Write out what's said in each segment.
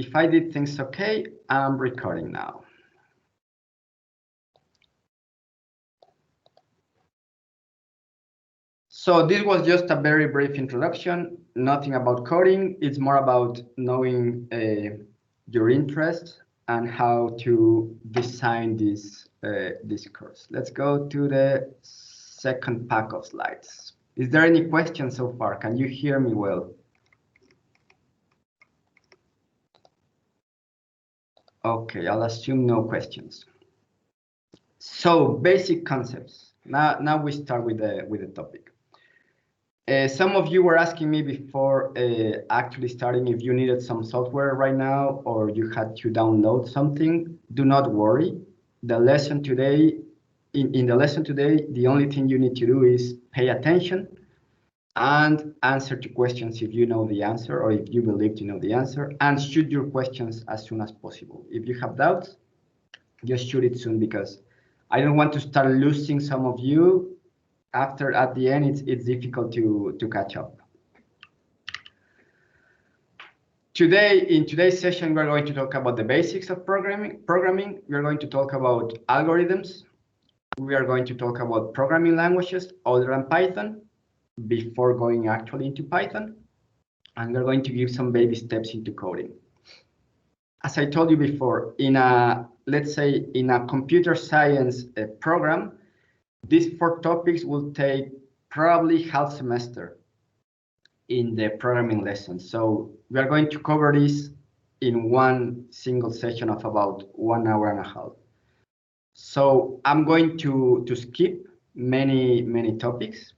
if I did things okay, I'm recording now. So this was just a very brief introduction, nothing about coding. It's more about knowing your interest and how to design this course. Let's go to the second pack of slides. Is there any questions so far? Can you hear me well? Okay, I'll assume no questions. So basic concepts. Now we start with the topic. Some of you were asking me before actually starting if you needed some software right now or you had to download something. Do not worry. The lesson today, in the lesson today, the only thing you need to do is pay attention and answer to questions if you know the answer or if you believe to know the answer, and shoot your questions as soon as possible. If you have doubts, just shoot it soon, because I don't want to start losing some of you. At the end, it's difficult to catch up. In today's session, we're going to talk about the basics of programming. We're going to talk about algorithms. We are going to talk about programming languages other than Python before going actually into Python. And we're going to give some baby steps into coding. As I told you before, let's say in a computer science program, these 4 topics will take probably half semester in the programming lesson. So we are going to cover this in one single session of about 1 hour and a half. So I'm going to skip many topics.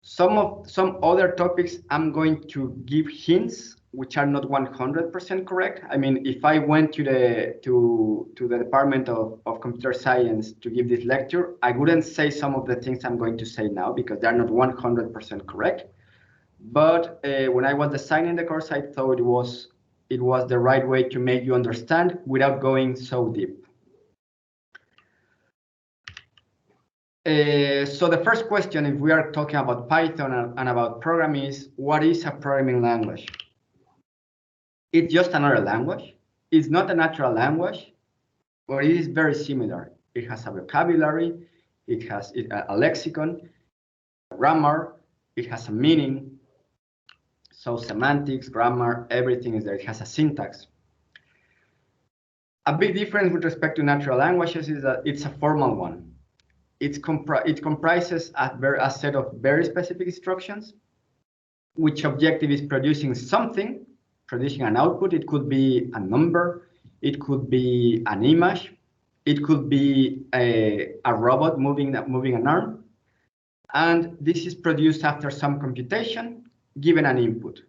Some other topics I'm going to give hints which are not 100% correct. I mean, if I went to the Department of Computer Science to give this lecture, I wouldn't say some of the things I'm going to say now because they're not 100% correct. But when I was designing the course, I thought it was the right way to make you understand without going so deep. So the first question, if we are talking about Python and about programming, is what is a programming language? It's just another language. It's not a natural language, but it is very similar. It has a vocabulary, it has a lexicon, a grammar, it has a meaning. So semantics, grammar, everything is there. It has a syntax. A big difference with respect to natural languages is that it's a formal one. It comprises a set of very specific instructions, which objective is producing something, producing an output. It could be a number, it could be an image, it could be a robot moving an arm, and this is produced after some computation, given an input.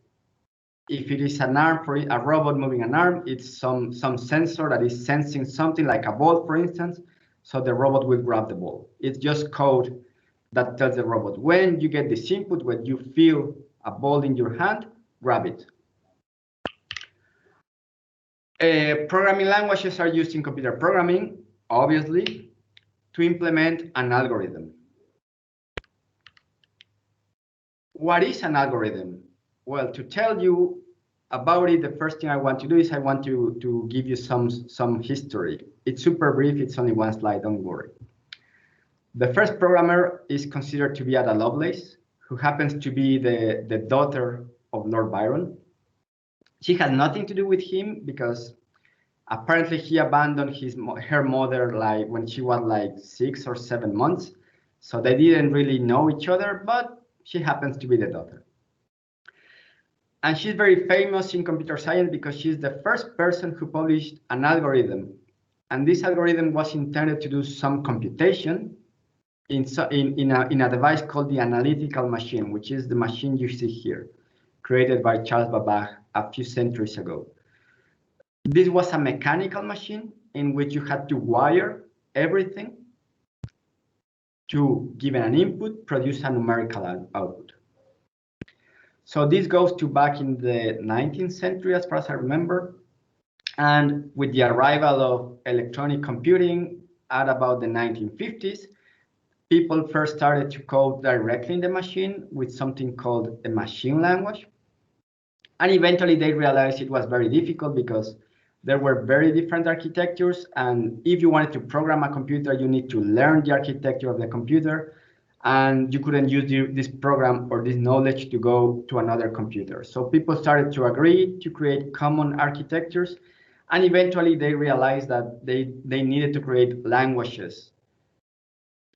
If it is an arm, for a robot moving an arm, it's some sensor that is sensing something like a ball, for instance, so the robot will grab the ball. It's just code that tells the robot, when you get this input, when you feel a ball in your hand, grab it. Programming languages are used in computer programming, obviously, to implement an algorithm. What is an algorithm? Well, to tell you about it, the first thing I want to do is I want to give you some history. It's super brief, it's only 1 slide, don't worry. The first programmer is considered to be Ada Lovelace, who happens to be the daughter of Lord Byron. She has nothing to do with him because apparently he abandoned her mother like when she was like 6 or 7 months. So they didn't really know each other, but she happens to be the daughter. And she's very famous in computer science because she's the first person who published an algorithm. And this algorithm was intended to do some computation in a device called the analytical machine, which is the machine you see here, created by Charles Babbage a few centuries ago. This was a mechanical machine in which you had to wire everything to, given an input, produce a numerical output. So this goes to back in the 19th century, as far as I remember. And with the arrival of electronic computing at about the 1950s, people first started to code directly in the machine with something called a machine language. And eventually they realized it was very difficult because there were very different architectures. And if you wanted to program a computer, you need to learn the architecture of the computer. And you couldn't use this program or this knowledge to go to another computer. So people started to agree to create common architectures. And eventually they realized that they needed to create languages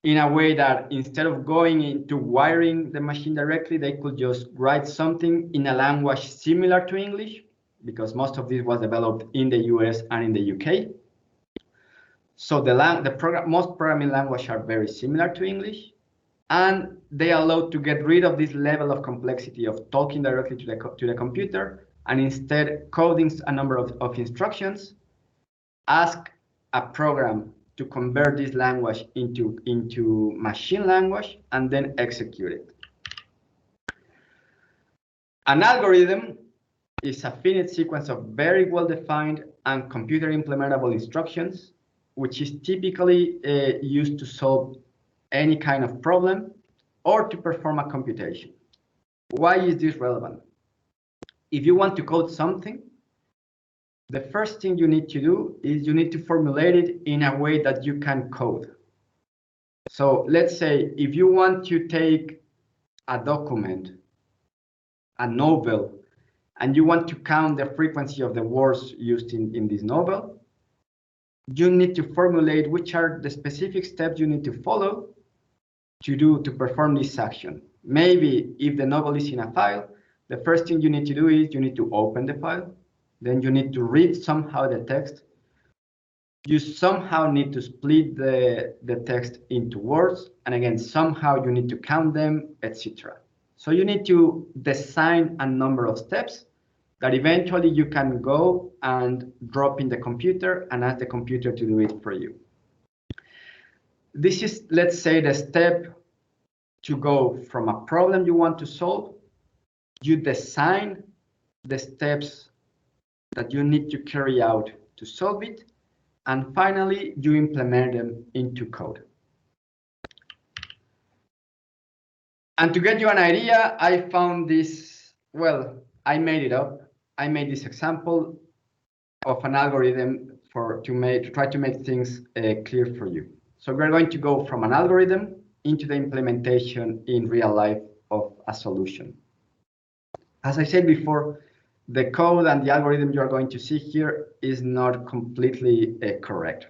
in a way that instead of going into wiring the machine directly, they could just write something in a language similar to English, because most of this was developed in the US and in the UK. So most programming languages are very similar to English, and they allow to get rid of this level of complexity of talking directly to the computer, and instead coding a number of instructions, ask a program to convert this language into machine language, and then execute it. An algorithm is a finite sequence of very well-defined and computer implementable instructions, which is typically used to solve any kind of problem or to perform a computation. Why is this relevant? If you want to code something, the first thing you need to do is you need to formulate it in a way that you can code. So let's say if you want to take a document, a novel, and you want to count the frequency of the words used in this novel, you need to formulate which are the specific steps you need to follow to perform this action. Maybe if the novel is in a file, the first thing you need to do is you need to open the file. Then you need to read somehow the text. You somehow need to split the text into words. And again, somehow you need to count them, etc. So you need to design a number of steps that eventually you can go and drop in the computer and ask the computer to do it for you. This is, let's say, the step to go from a problem you want to solve. You design the steps that you need to carry out to solve it, and finally you implement them into code. And to get you an idea, I found this, well, I made it up. I made this example of an algorithm to try to make things clear for you. So we're going to go from an algorithm into the implementation in real life of a solution. As I said before, the code and the algorithm you're going to see here is not completely correct.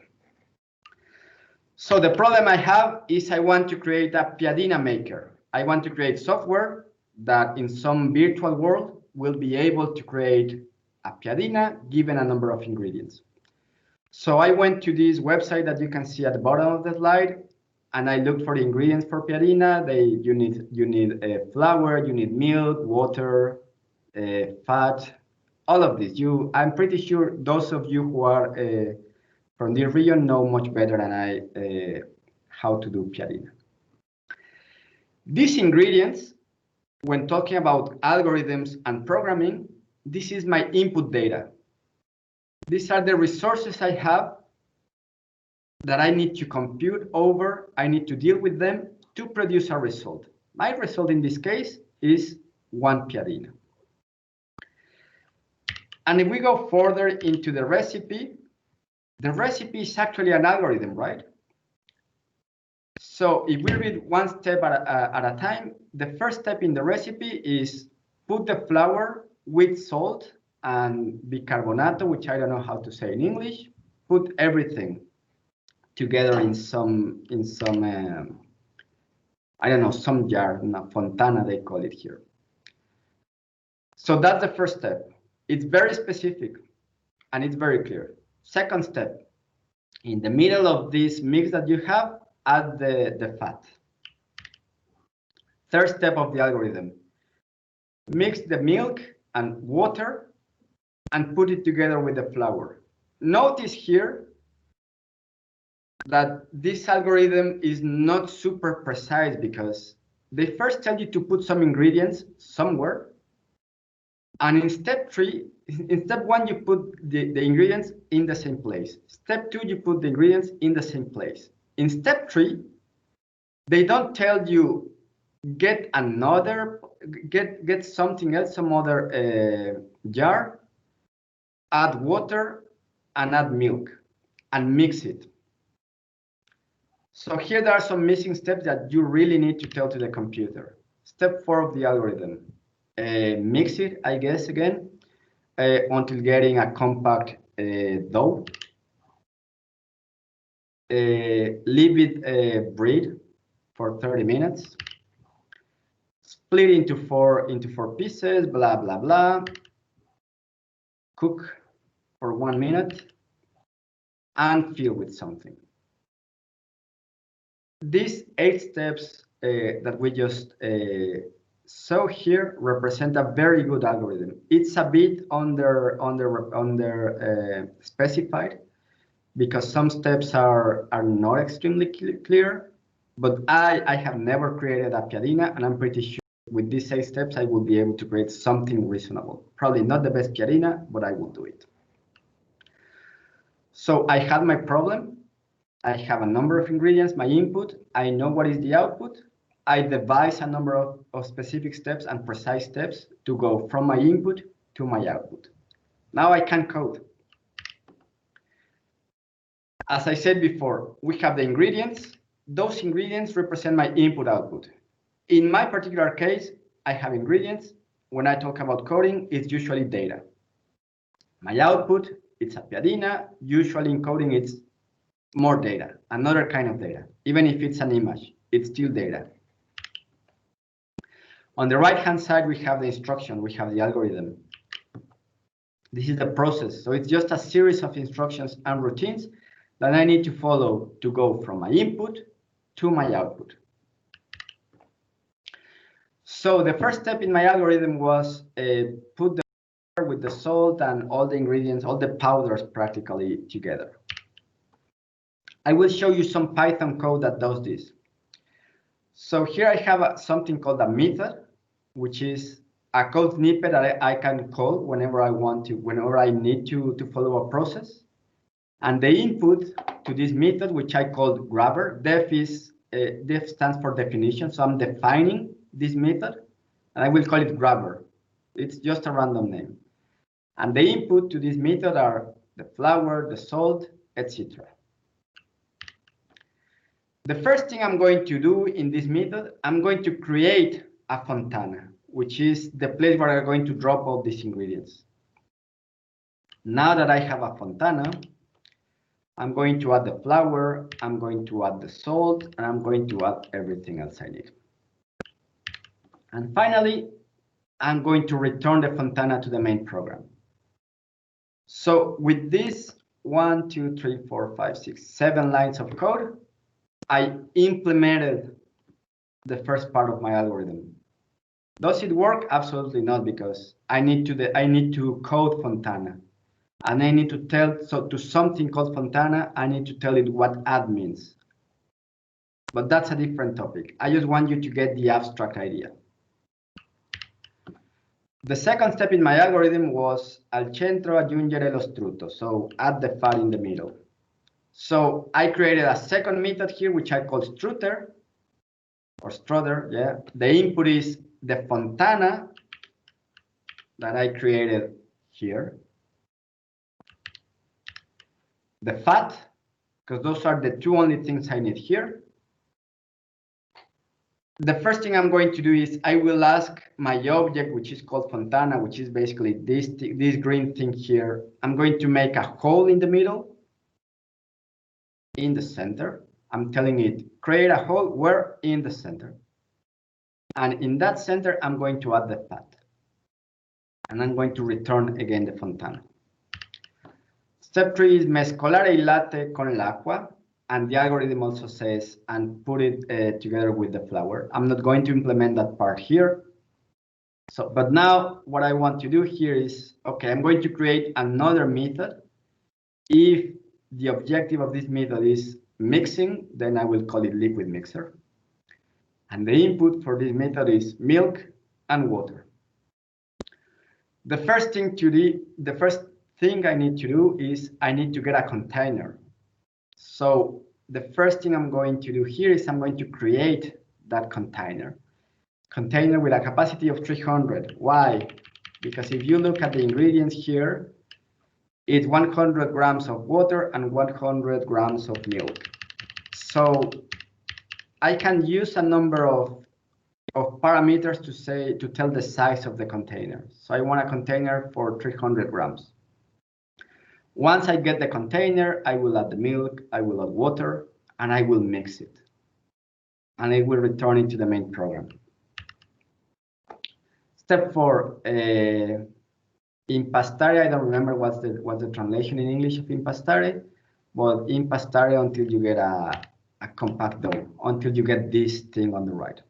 So the problem I have is I want to create a piadina maker. I want to create software that in some virtual world will be able to create a piadina given a number of ingredients. So I went to this website that you can see at the bottom of the slide, and I looked for the ingredients for piadina. You need flour, you need milk, water, fat, all of this. I'm pretty sure those of you who are from this region know much better than I how to do piadina. These ingredients, when talking about algorithms and programming, this is my input data. These are the resources I have that I need to compute over. I need to deal with them to produce a result. My result in this case is 1 piadina. And if we go further into the recipe is actually an algorithm, right? So if we read one step at a time, the first step in the recipe is put the flour with salt and bicarbonato, which I don't know how to say in English, put everything together in some I don't know, some jar, fontana they call it here. So that's the first step. It's very specific and it's very clear. Second step, in the middle of this mix that you have, add the fat. Third step of the algorithm, mix the milk and water and put it together with the flour. Notice here that this algorithm is not super precise because they first tell you to put some ingredients somewhere. And in step 1, you put the ingredients in the same place. Step 2, you put the ingredients in the same place. In step 3, they don't tell you get another, get something else, some other jar, add water and add milk and mix it. So here there are some missing steps that you really need to tell to the computer. Step 4 of the algorithm, mix it, I guess, again, until getting a compact dough. Leave it breed for 30 minutes. Split into four pieces, blah, blah, blah. Cook for 1 minute and fill with something. These 8 steps that we just saw here represent a very good algorithm. It's a bit under specified because some steps are not extremely clear, but I have never created a piadina, and I'm pretty sure with these 8 steps I will be able to create something reasonable. Probably not the best piadina, but I will do it. So I had my problem. I have a number of ingredients, my input. I know what is the output. I devise a number of specific steps and precise steps to go from my input to my output. Now I can code. As I said before, we have the ingredients. Those ingredients represent my input-output. In my particular case, I have ingredients. When I talk about coding, it's usually data. My output, it's a piadina. Usually in coding, it's more data, another kind of data. Even if it's an image, it's still data. On the right-hand side, we have the instruction, we have the algorithm. This is the process. So it's just a series of instructions and routines that I need to follow to go from my input to my output. So the first step in my algorithm was put the water with the salt and all the ingredients, all the powders practically together. I will show you some Python code that does this. So here I have something called a method, which is a code snippet that I can call whenever I want to, whenever I need to follow a process. And the input to this method, which I call grabber, def stands for definition. So I'm defining this method, and I will call it grabber. It's just a random name. And the input to this method are the flour, the salt, etc. The first thing I'm going to do in this method, I'm going to create a fontana, which is the place where I'm going to drop all these ingredients. Now that I have a fontana, I'm going to add the flour, I'm going to add the salt, and I'm going to add everything else I need. And finally, I'm going to return the fontana to the main program. So with this 1, 2, 3, 4, 5, 6, 7 lines of code, I implemented the first part of my algorithm. Does it work? Absolutely not, because I need to code fontana, and I need to tell to something called fontana. I need to tell it what add means. But that's a different topic. I just want you to get the abstract idea. The second step in my algorithm was al centro aggiungere lo strutto, so add the fat in the middle. So I created a second method here, which I call strutter, or strutter, yeah. The input is the fontana that I created here. The fat, because those are the two only things I need here. The first thing I'm going to do is I will ask my object, which is called fontana, which is basically this green thing here. I'm going to make a hole in the middle, in the center. I'm telling it, create a hole where in the center. And in that center, I'm going to add the fat. And I'm going to return again the fontana. Step 3 is mescolare il latte con l'acqua. And the algorithm also says, and put it together with the flour. I'm not going to implement that part here. So, but now what I want to do here is, okay, I'm going to create another method. If the objective of this method is mixing, then I will call it liquid mixer. And the input for this method is milk and water. The first thing I need to do is I need to get a container. So the first thing I'm going to do here is I'm going to create that container. container with a capacity of 300. Why? Because if you look at the ingredients here, it's 100 grams of water and 100 grams of milk. So I can use a number of parameters to tell the size of the container. So I want a container for 300 grams. Once I get the container, I will add the milk, I will add water, and I will mix it. And I will return it to the main program. Step 4, impastare. I don't remember what's the translation in English of impastare, but impastare until you get a compact dough, until you get this thing on the right.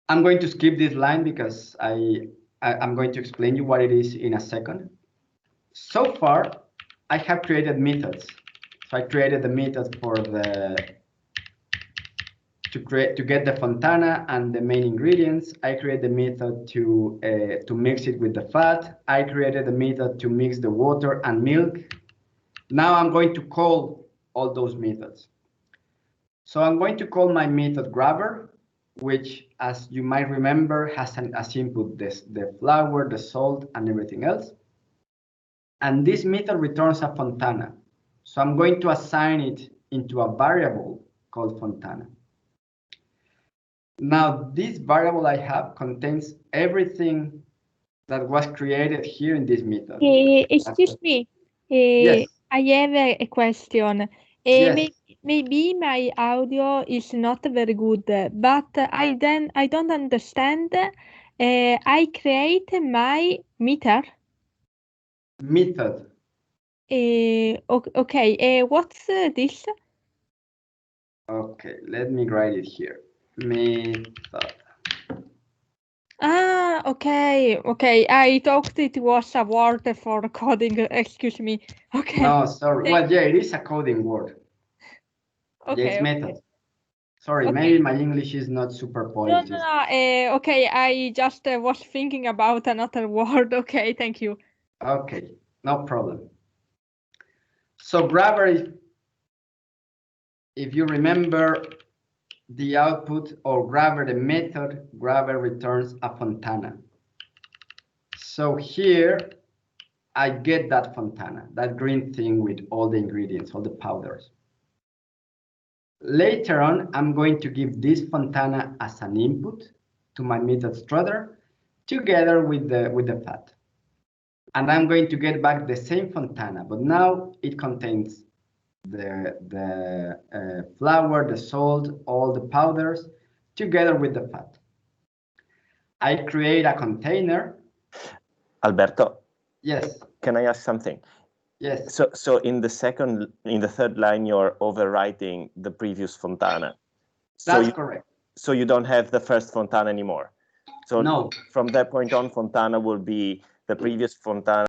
I'm going to skip this line because I'm going to explain you what it is in a second. So far, I have created methods. So I created the method for to get the fontana and the main ingredients. I created the method to mix it with the fat. I created the method to mix the water and milk. Now I'm going to call all those methods. So I'm going to call my method grabber, which, as you might remember, has as input the flour, the salt, and everything else. And this method returns a fontana. So I'm going to assign it into a variable called fontana. Now, this variable I have contains everything that was created here in this method. Excuse me. Yes. I have a question. Yes. Maybe my audio is not very good, but I don't understand. I create my meter. Method. Okay. What's this? Okay, let me write it here. Method. Ah, okay. I thought it was a word for coding. Excuse me. Okay. No, sorry. Well, yeah, it is a coding word. Okay. Yeah, it's method. Sorry, Okay. maybe my English is not super polished. No. Okay, I just was thinking about another word. Okay, thank you. Okay, no problem. So grabber, if you remember the output or grabber, the method, grabber returns a fontana. So here I get that fontana, that green thing with all the ingredients, all the powders. Later on, I'm going to give this fontana as an input to my method structure together with the fat. And I'm going to get back the same fontana, but now it contains the flour, the salt, all the powders together with the fat. I create a container. Alberto. Yes. Can I ask something? Yes. So in the third line, you're overwriting the previous fontana. That's correct. So you don't have the first fontana anymore. So no. From that point on, fontana will be the previous fontana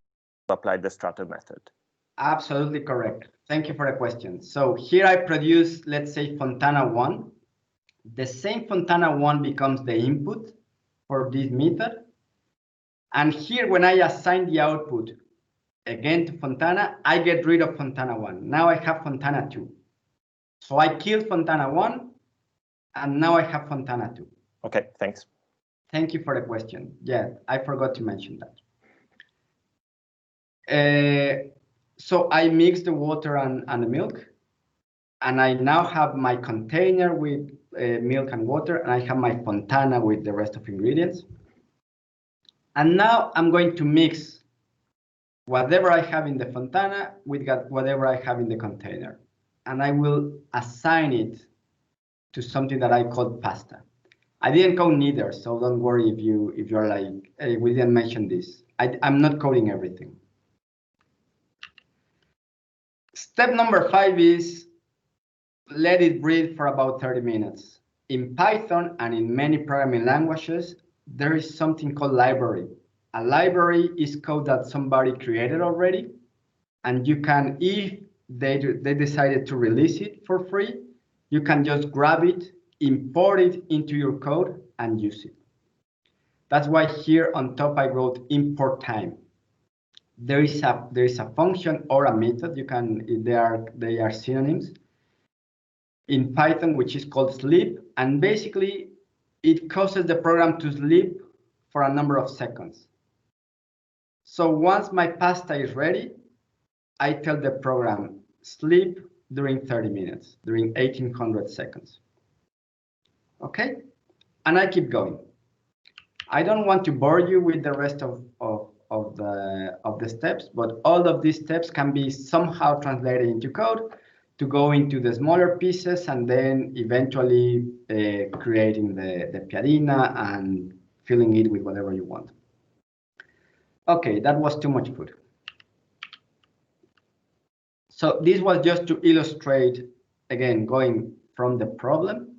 to apply the structure method. Absolutely correct. Thank you for the question. So here I produce, let's say, fontana 1. The same fontana 1 becomes the input for this method. And here, when I assign the output again to fontana, I get rid of fontana 1. Now I have fontana 2. So I killed fontana 1, and now I have fontana 2. Okay, thanks. Thank you for the question. Yeah, I forgot to mention that. So I mix the water and the milk, and I now have my container with milk and water, and I have my fontana with the rest of ingredients. And now I'm going to mix whatever I have in the fontana with whatever I have in the container. And I will assign it to something that I call pasta. I didn't code neither, so don't worry if you're like, hey, we didn't mention this. I'm not coding everything. Step number 5 is let it breathe for about 30 minutes. In Python and in many programming languages, there is something called library. A library is code that somebody created already, and you can, if they decided to release it for free, you can just grab it, import it into your code, and use it. That's why here on top I wrote import time. There is a function or a method. You can they are synonyms in Python, which is called sleep, and basically it causes the program to sleep for a number of seconds. So once my pasta is ready, I tell the program, sleep during 30 minutes, during 1800 seconds. Okay? And I keep going. I don't want to bore you with the rest of the steps, but all of these steps can be somehow translated into code to go into the smaller pieces and then eventually creating the piadina and filling it with whatever you want. Okay, that was too much food. So this was just to illustrate, again, going from the problem,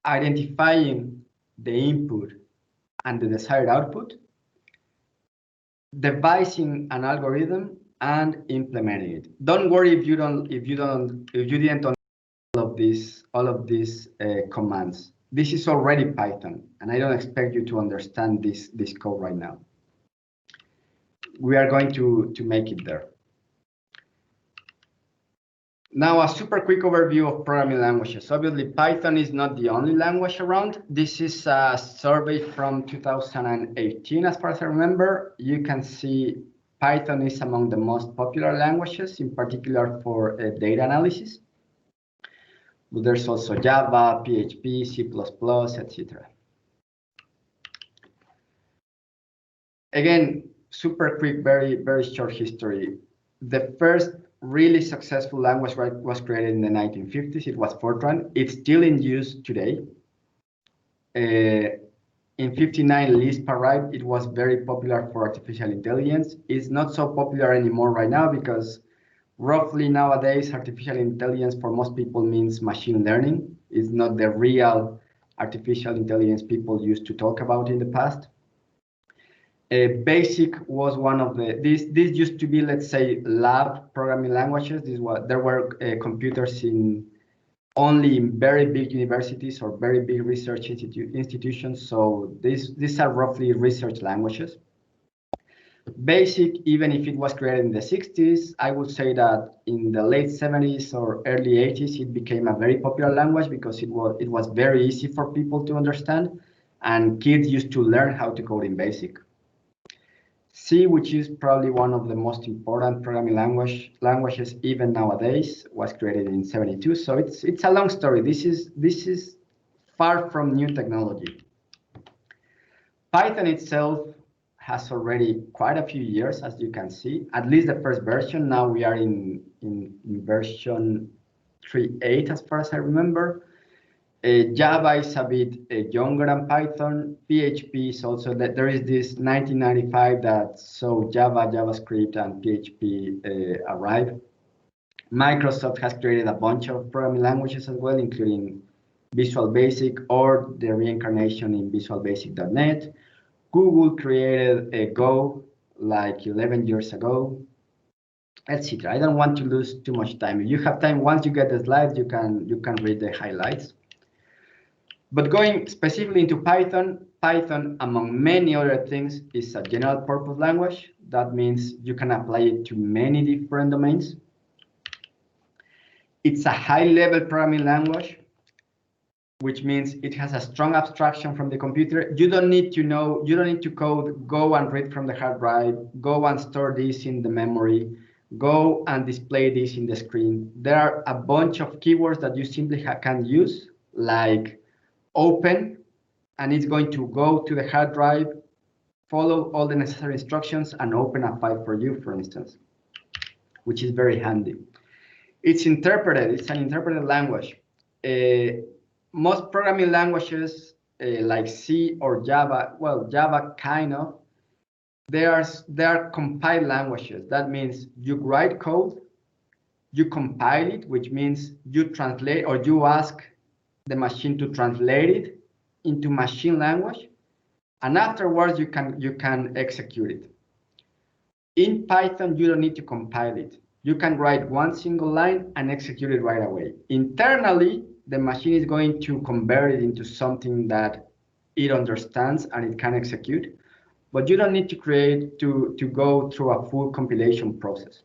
identifying the input and the desired output, devising an algorithm and implementing it. Don't worry if you didn't all of these commands. This is already Python, and I don't expect you to understand this code right now. We are going to make it there. Now, a super quick overview of programming languages. Obviously, Python is not the only language around. This is a survey from 2018, as far as I remember. You can see Python is among the most popular languages, in particular for data analysis. But there's also Java, PHP, C++, etc. Again, super quick, very short history. The first really successful language was created in the 1950s. It was Fortran. It's still in use today. In 59, Lisp arrived. It was very popular for artificial intelligence. It's not so popular anymore right now because roughly nowadays, artificial intelligence for most people means machine learning. It's not the real artificial intelligence people used to talk about in the past. BASIC was one of this used to be, let's say, lab programming languages. There were computers only in very big universities or very big research institutions. So these are roughly research languages. BASIC, even if it was created in the 60s, I would say that in the late 70s or early 80s, it became a very popular language because it was very easy for people to understand, and kids used to learn how to code in BASIC. C, which is probably one of the most important programming languages even nowadays, was created in 72. So it's a long story. This is far from new technology. Python itself has already quite a few years, as you can see, at least the first version. Now we are in version 3.8, as far as I remember. Java is a bit younger than Python. PHP is also that there is this 1995 that saw Java, JavaScript, and PHP arrive. Microsoft has created a bunch of programming languages as well, including Visual Basic or the reincarnation in visualbasic.net. Google created a Go like 11 years ago, etc. I don't want to lose too much time. If you have time, once you get the slides, you can read the highlights. But going specifically into Python, among many other things, is a general purpose language. That means you can apply it to many different domains. It's a high-level programming language, which means it has a strong abstraction from the computer. You don't need to code, go and read from the hard drive, go and store this in the memory, go and display this in the screen. There are a bunch of keywords that you simply can use, like open, and it's going to go to the hard drive, follow all the necessary instructions, and open a file for you, for instance, which is very handy. It's interpreted. It's an interpreted language. Most programming languages like C or Java, well, Java kind of, they are compiled languages. That means you write code, you compile it, which means you translate or you ask the machine to translate it into machine language, and afterwards you can execute it. In Python, you don't need to compile it. You can write one single line and execute it right away. Internally, the machine is going to convert it into something that it understands and it can execute, but you don't need to go through a full compilation process,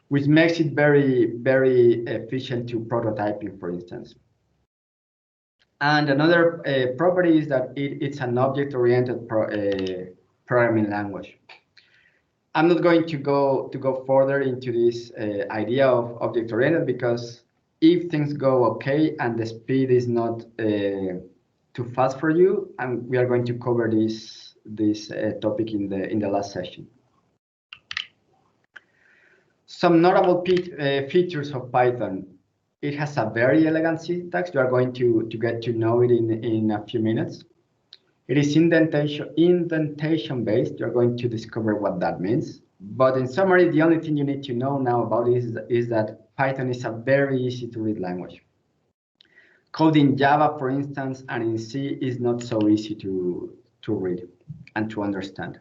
which makes it very, very efficient to prototyping, for instance. And another property is that it's an object-oriented programming language. I'm not going to go further into this idea of object-oriented, because if things go okay and the speed is not too fast for you, and we are going to cover this topic in the last session. Some notable features of Python. It has a very elegant syntax. You are going to get to know it in a few minutes. It is indentation based. You're going to discover what that means. But in summary, the only thing you need to know now about it is that Python is a very easy to read language. Code in Java, for instance, and in C is not so easy to read and to understand.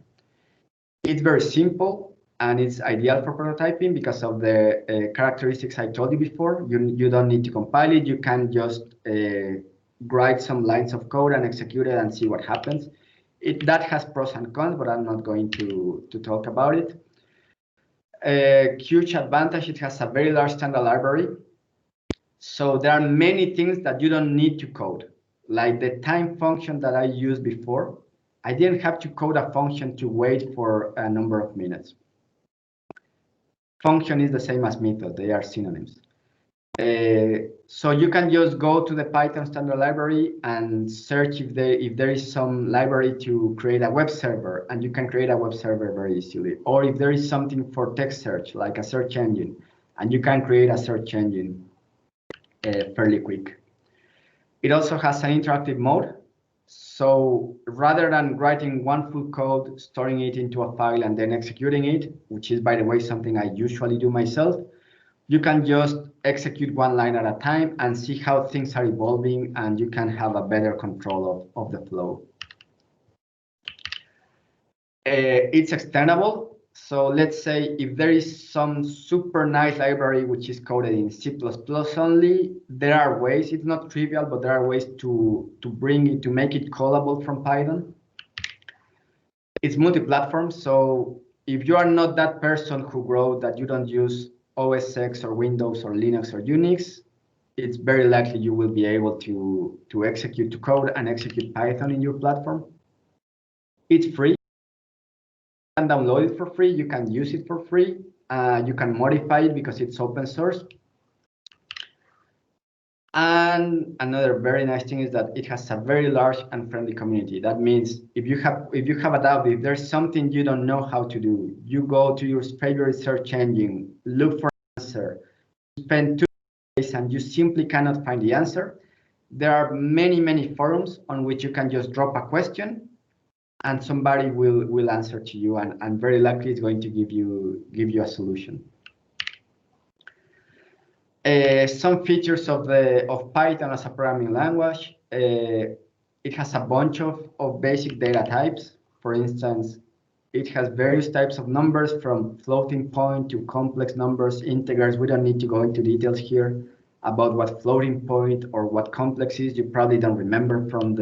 It's very simple, and it's ideal for prototyping because of the characteristics I told you before. You don't need to compile it. You can just write some lines of code and execute it and see what happens. That has pros and cons, but I'm not going to talk about it. Huge advantage, it has a very large standard library. So there are many things that you don't need to code, like the time function that I used before. I didn't have to code a function to wait for a number of minutes. Function is the same as method, they are synonyms. So you can just go to the Python standard library and search if there is some library to create a web server, and you can create a web server very easily. Or if there is something for text search, like a search engine, and you can create a search engine fairly quick. It also has an interactive mode. So rather than writing one full code, storing it into a file, and then executing it, which is, by the way, something I usually do myself, you can just execute one line at a time and see how things are evolving, and you can have a better control of the flow. It's extendable. So let's say if there is some super nice library which is coded in C++ only, there are ways, it's not trivial, but there are ways to bring it, to make it callable from Python. It's multi-platform, so if you are not that person who wrote that you don't use OS X or Windows or Linux or Unix, it's very likely you will be able to code and execute Python in your platform. It's free. You can download it for free. You can use it for free. You can modify it because it's open source. And another very nice thing is that it has a very large and friendly community. That means if you have a doubt, if there's something you don't know how to do, you go to your favorite search engine, look for an answer, spend 2 days, and you simply cannot find the answer. There are many forums on which you can just drop a question, and somebody will answer to you, and very likely it's going to give you a solution. Some features of Python as a programming language. It has a bunch of basic data types. For instance, it has various types of numbers, from floating point to complex numbers, integers. We don't need to go into details here about what floating point or what complex is. You probably don't remember from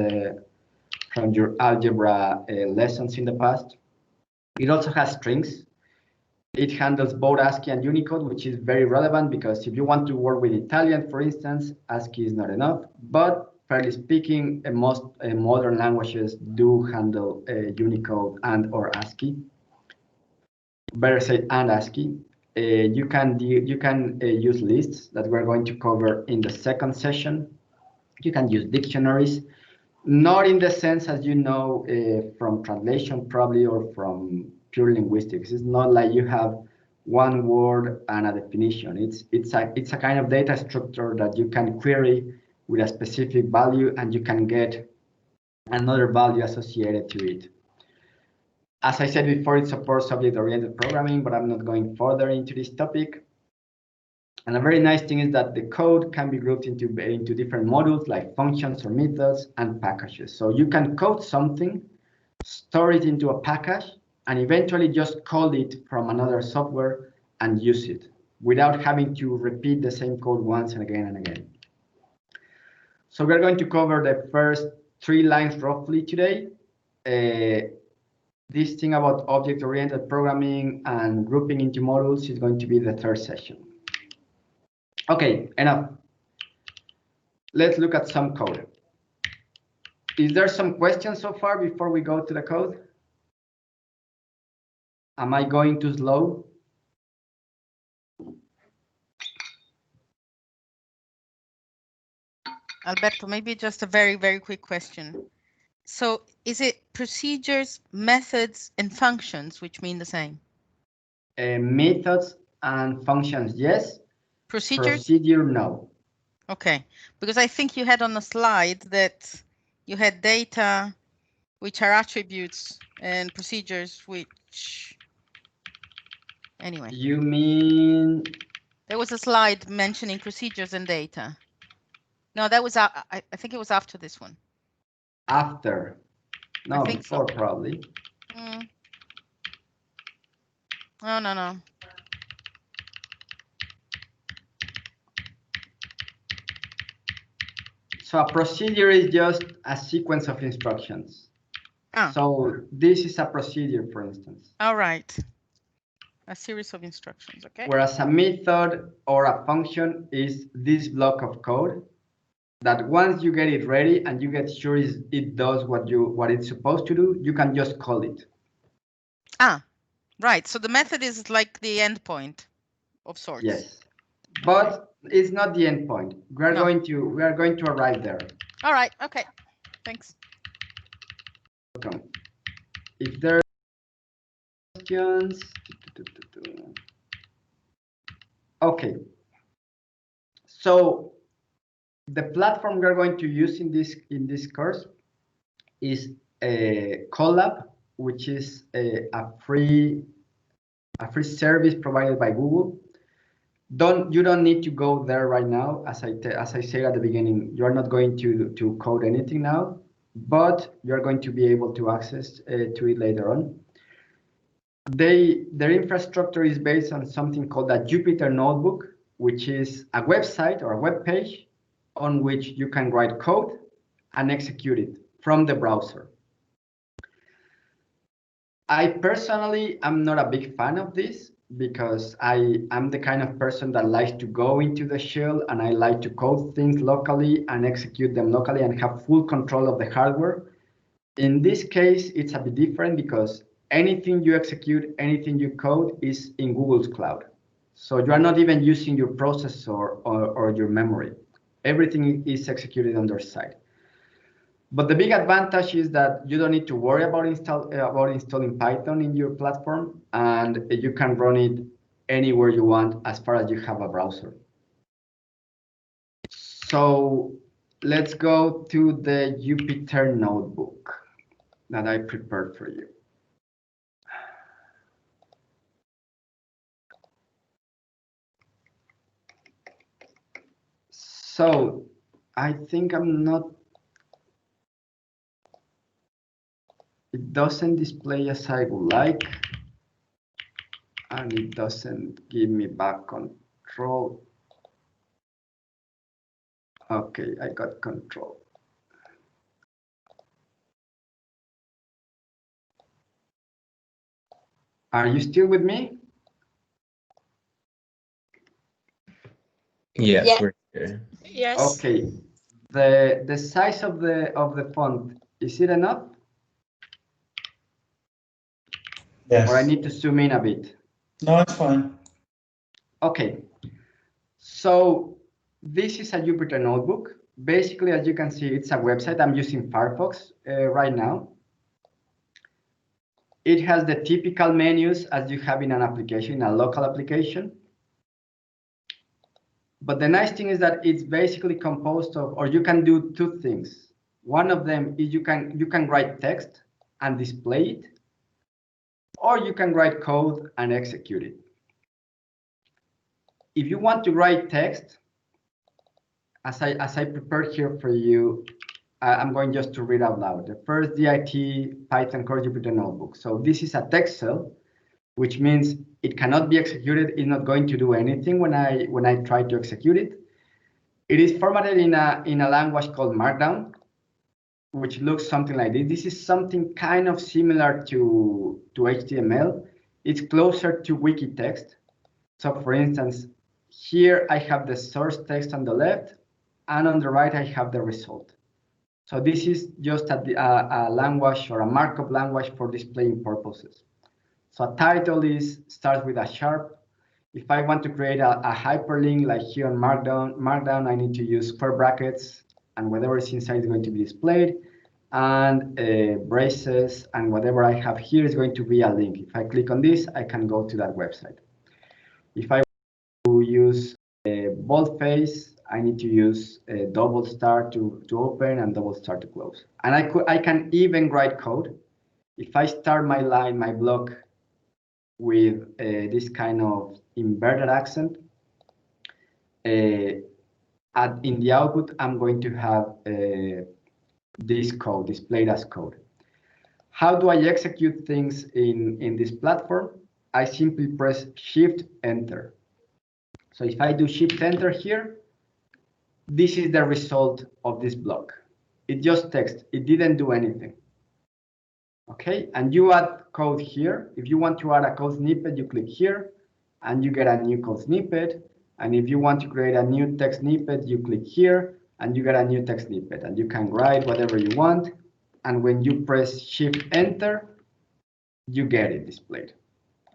your algebra lessons in the past. It also has strings. It handles both ASCII and Unicode, which is very relevant because if you want to work with Italian, for instance, ASCII is not enough. But fairly speaking, most modern languages do handle Unicode and or ASCII. Better say and ASCII. You can use lists that we're going to cover in the second session. You can use dictionaries. Not in the sense as you know from translation probably, or from pure linguistics. It's not like you have one word and a definition. It's a kind of data structure that you can query with a specific value, and you can get another value associated to it. As I said before, it supports object-oriented programming, but I'm not going further into this topic. And a very nice thing is that the code can be grouped into different modules like functions or methods and packages. So you can code something, store it into a package, and eventually just call it from another software and use it without having to repeat the same code once and again and again. So we're going to cover the first 3 lines roughly today. This thing about object-oriented programming and grouping into modules is going to be the 3rd session. Okay, enough. Let's look at some code. Is there some questions so far before we go to the code? Am I going too slow? Alberto, maybe just a very, very quick question. So is it procedures, methods, and functions which mean the same? Methods and functions, yes. Procedures? Procedure, no. Okay, because I think you had on the slide that you had data, which are attributes, and procedures, which, anyway. You mean? There was a slide mentioning procedures and data. No, that was, I think it was after this one. After. No, I think before so. probably. Oh, no. So a procedure is just a sequence of instructions. Ah. So this is a procedure, for instance. All right. A series of instructions, okay? Whereas a method or a function is this block of code that once you get it ready and you get sure it does what it's supposed to do, you can just call it. Ah, right. So the method is like the endpoint of sorts. Yes, but it's not the endpoint. We are going to arrive there. All right. Okay. Thanks. Welcome. If there are questions, okay. So the platform we're going to use in this course is a Colab, which is a free service provided by Google. You don't need to go there right now. As I said at the beginning, you're not going to code anything now, but you're going to be able to access to it later on. Their infrastructure is based on something called a Jupyter Notebook, which is a website or a web page on which you can write code and execute it from the browser. I personally am not a big fan of this because I'm the kind of person that likes to go into the shell and I like to code things locally and execute them locally and have full control of the hardware. In this case, it's a bit different because anything you execute, anything you code is in Google's cloud. So you are not even using your processor or your memory. Everything is executed on their side. But the big advantage is that you don't need to worry about installing Python in your platform, and you can run it anywhere you want as far as you have a browser. So let's go to the Jupyter Notebook that I prepared for you. So I think it doesn't display as I would like, and it doesn't give me back control. Okay, I got control. Are you still with me? Yes, Yeah. we're here. Yes. Okay. The size of the font, is it enough? Yes. Or I need to zoom in a bit? No, it's fine. Okay. So this is a Jupyter Notebook. Basically, as you can see, it's a website. I'm using Firefox right now. It has the typical menus as you have in an application, in a local application. But the nice thing is that it's basically composed of, or you can do two things. One of them is you can write text and display it, or you can write code and execute it. If you want to write text, as I prepared here for you, I'm going just to read out loud. The first DIT Python core Jupyter Notebook. So this is a text cell, which means it cannot be executed. It's not going to do anything when I try to execute it. It is formatted in a language called Markdown, which looks something like this. This is something kind of similar to HTML. It's closer to wiki text. So for instance, here I have the source text on the left, and on the right I have the result. So this is just a language or a markup language for displaying purposes. So a title starts with #. If I want to create a hyperlink like here on Markdown, I need to use square brackets, and whatever is inside is going to be displayed, and braces, and whatever I have here is going to be a link. If I click on this, I can go to that website. If I want to use boldface, I need to use a double star to open and double star to close. And I can even write code. If I start my block with this kind of inverted accent, in the output, I'm going to have this code displayed as code. How do I execute things in this platform? I simply press Shift Enter. So if I do Shift Enter here, this is the result of this block. It just text. It didn't do anything. Okay, and you add code here. If you want to add a code snippet, you click here, and you get a new code snippet. And if you want to create a new text snippet, you click here, and you get a new text snippet. And you can write whatever you want. And when you press Shift Enter, you get it displayed.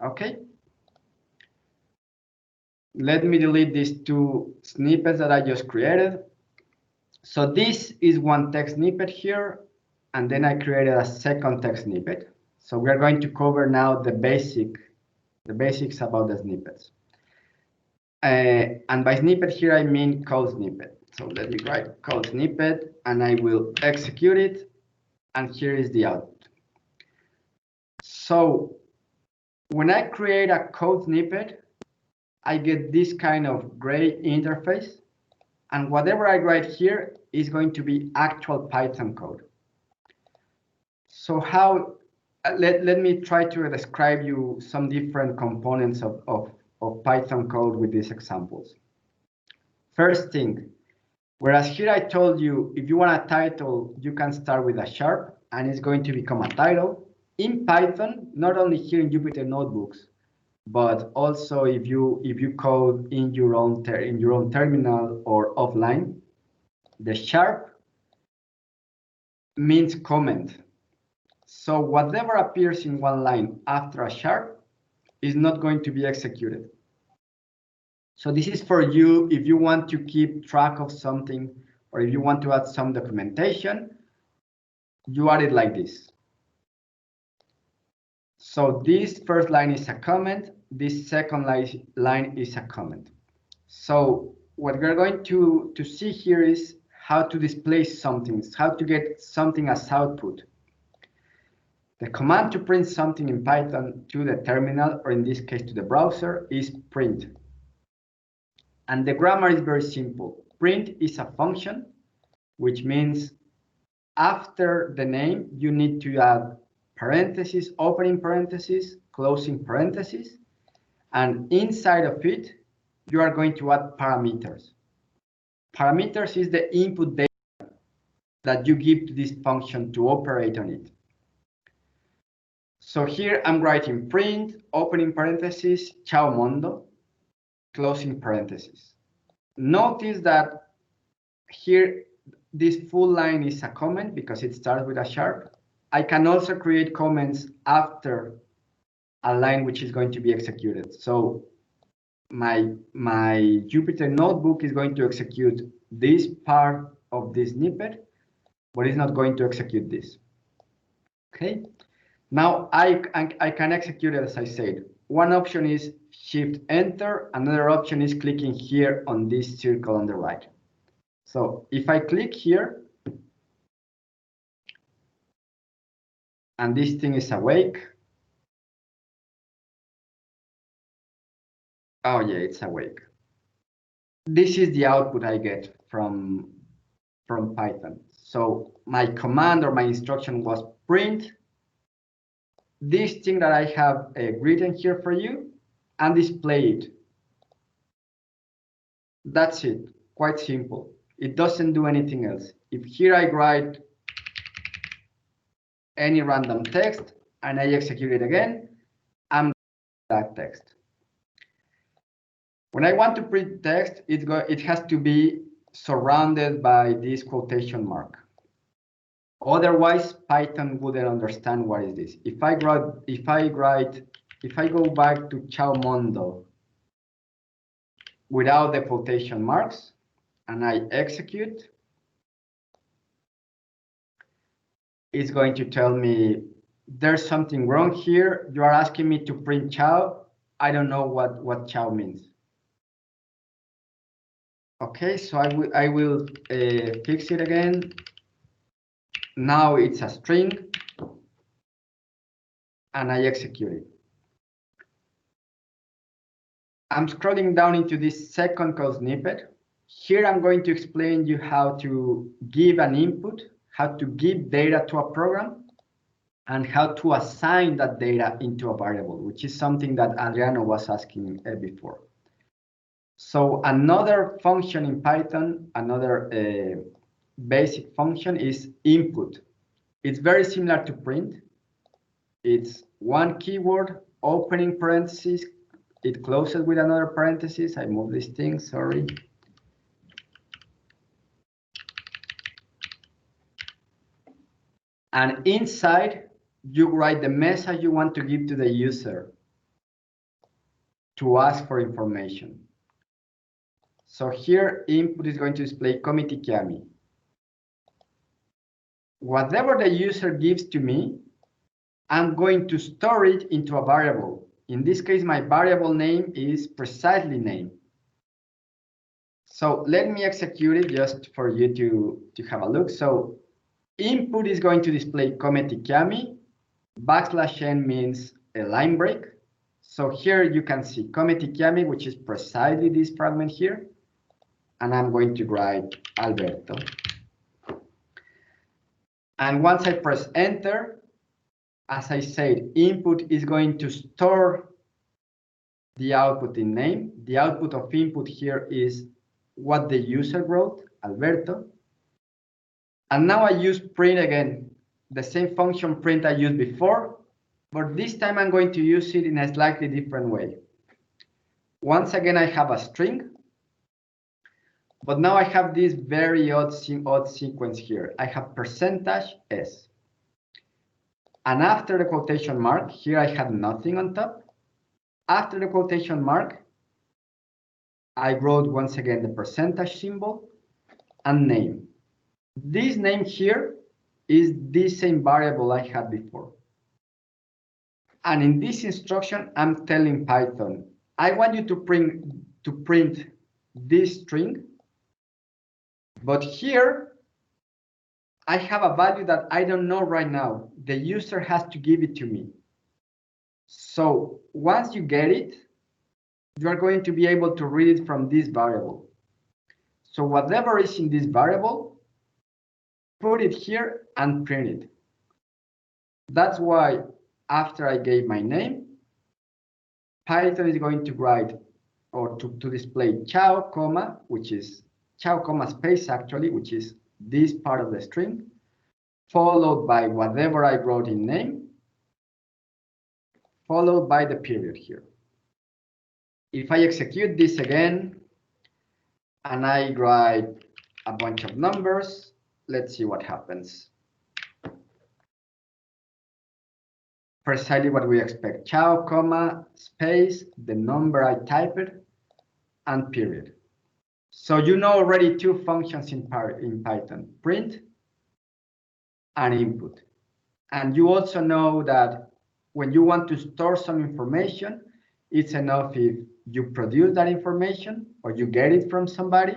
Okay. Let me delete these two snippets that I just created. So this is one text snippet here, and then I created a second text snippet. So we're going to cover now the basics about the snippets. And by snippet here, I mean code snippet. So let me write code snippet, and I will execute it. And here is the output. So when I create a code snippet, I get this kind of gray interface. And whatever I write here is going to be actual Python code. So how, let me try to describe you some different components of Python code with these examples. First thing, whereas here I told you, if you want a title, you can start with #, and it's going to become a title. In Python, not only here in Jupyter Notebooks, but also if you code in your own terminal or offline, the # means comment. So whatever appears in one line after a # is not going to be executed. So this is for you if you want to keep track of something, or if you want to add some documentation, you add it like this. So this first line is a comment, this second line is a comment. So what we're going to see here is how to display something, how to get something as output. The command to print something in Python to the terminal, or in this case to the browser, is print. And the grammar is very simple. Print is a function, which means after the name, you need to add parentheses, opening parentheses, closing parentheses, and inside of it, you are going to add parameters. Parameters is the input data that you give to this function to operate on it. So here I'm writing print, opening parentheses, ciao mondo, closing parentheses. Notice that here, this full line is a comment because it starts with a #. I can also create comments after a line which is going to be executed. So my Jupyter Notebook is going to execute this part of this snippet, but it's not going to execute this. Okay. Now I can execute it as I said. One option is Shift Enter. Another option is clicking here on this circle on the right. So if I click here, and this thing is awake. Oh yeah, it's awake. This is the output I get from Python. So my command or my instruction was print this thing that I have written here for you and display it. That's it, quite simple. It doesn't do anything else. If here I write any random text and I execute it again, I'm that text. When I want to print text, it has to be surrounded by this quotation mark. Otherwise, Python wouldn't understand what is this. If I go back to Ciao Mondo without the quotation marks and I execute, it's going to tell me there's something wrong here. You are asking me to print ciao. I don't know what ciao means. Okay, so I will fix it again. Now it's a string, and I execute it. I'm scrolling down into this second code snippet. Here I'm going to explain you how to give an input, how to give data to a program, and how to assign that data into a variable, which is something that Adriano was asking before. So another function in Python, another basic function is input. It's very similar to print. It's one keyword, opening parentheses, it closes with another parenthesis. I move this thing, sorry. And inside, you write the message you want to give to the user to ask for information. So here, input is going to display committee Kiami. Whatever the user gives to me, I'm going to store it into a variable. In this case, my variable name is precisely name. So let me execute it just for you to have a look. So input is going to display committee Kiami. \n means a line break. So here you can see committee Kiami, which is precisely this fragment here. And I'm going to write Alberto. And once I press enter, as I said, input is going to store the output in name. The output of input here is what the user wrote, Alberto. And now I use print again, the same function print I used before, but this time I'm going to use it in a slightly different way. Once again, I have a string, but now I have this very odd sequence here. I have %s. And after the quotation mark, here I had nothing on top. After the quotation mark, I wrote once again the percentage symbol and name. This name here is the same variable I had before. And in this instruction, I'm telling Python, I want you to print this string, but here I have a value that I don't know right now. The user has to give it to me. So once you get it, you are going to be able to read it from this variable. So whatever is in this variable, put it here and print it. That's why after I gave my name, Python is going to write or to display ciao, comma, which is ciao, comma, space actually, which is this part of the string, followed by whatever I wrote in name, followed by the period here. If I execute this again, and I write a bunch of numbers, let's see what happens. Precisely what we expect. Ciao, comma, space, the number I typed, and period. So you know already two functions in Python, print and input. And you also know that when you want to store some information, it's enough if you produce that information or you get it from somebody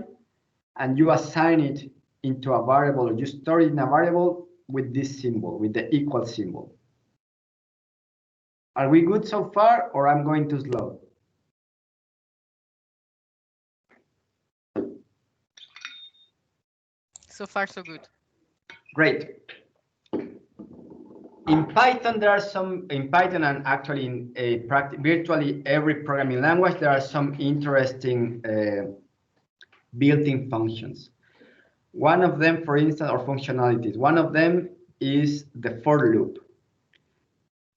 and you assign it into a variable or you store it in a variable with this symbol, with the equal symbol. Are we good so far, or I'm going too slow? So far, so good. Great. In Python, there are some, in Python and actually in virtually every programming language, there are some interesting built-in functions. One of them, for instance, or functionalities, one of them is the for loop.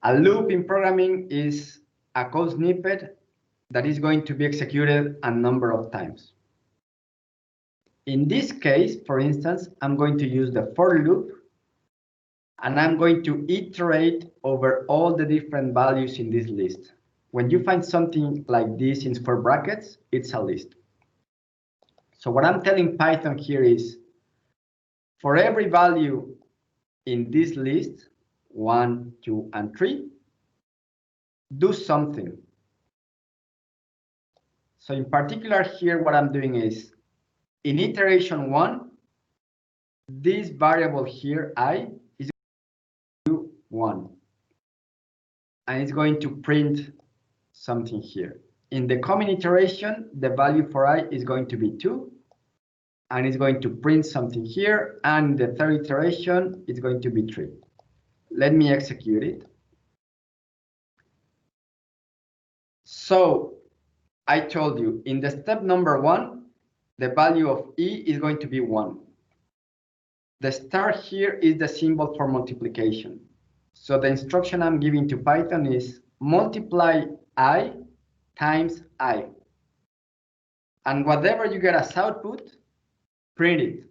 A loop in programming is a code snippet that is going to be executed a number of times. In this case, for instance, I'm going to use the for loop and I'm going to iterate over all the different values in this list. When you find something like this in square brackets, it's a list. So what I'm telling Python here is, for every value in this list, 1, 2, and 3, do something. So in particular here, what I'm doing is, in iteration 1, this variable here, I, is going to do 1. And it's going to print something here. In the coming iteration, the value for I is going to be 2. And it's going to print something here. And the third iteration is going to be 3. Let me execute it. So I told you, in the step number 1, the value of E is going to be 1. The star here is the symbol for multiplication. So the instruction I'm giving to Python is multiply I times I. And whatever you get as output, print it.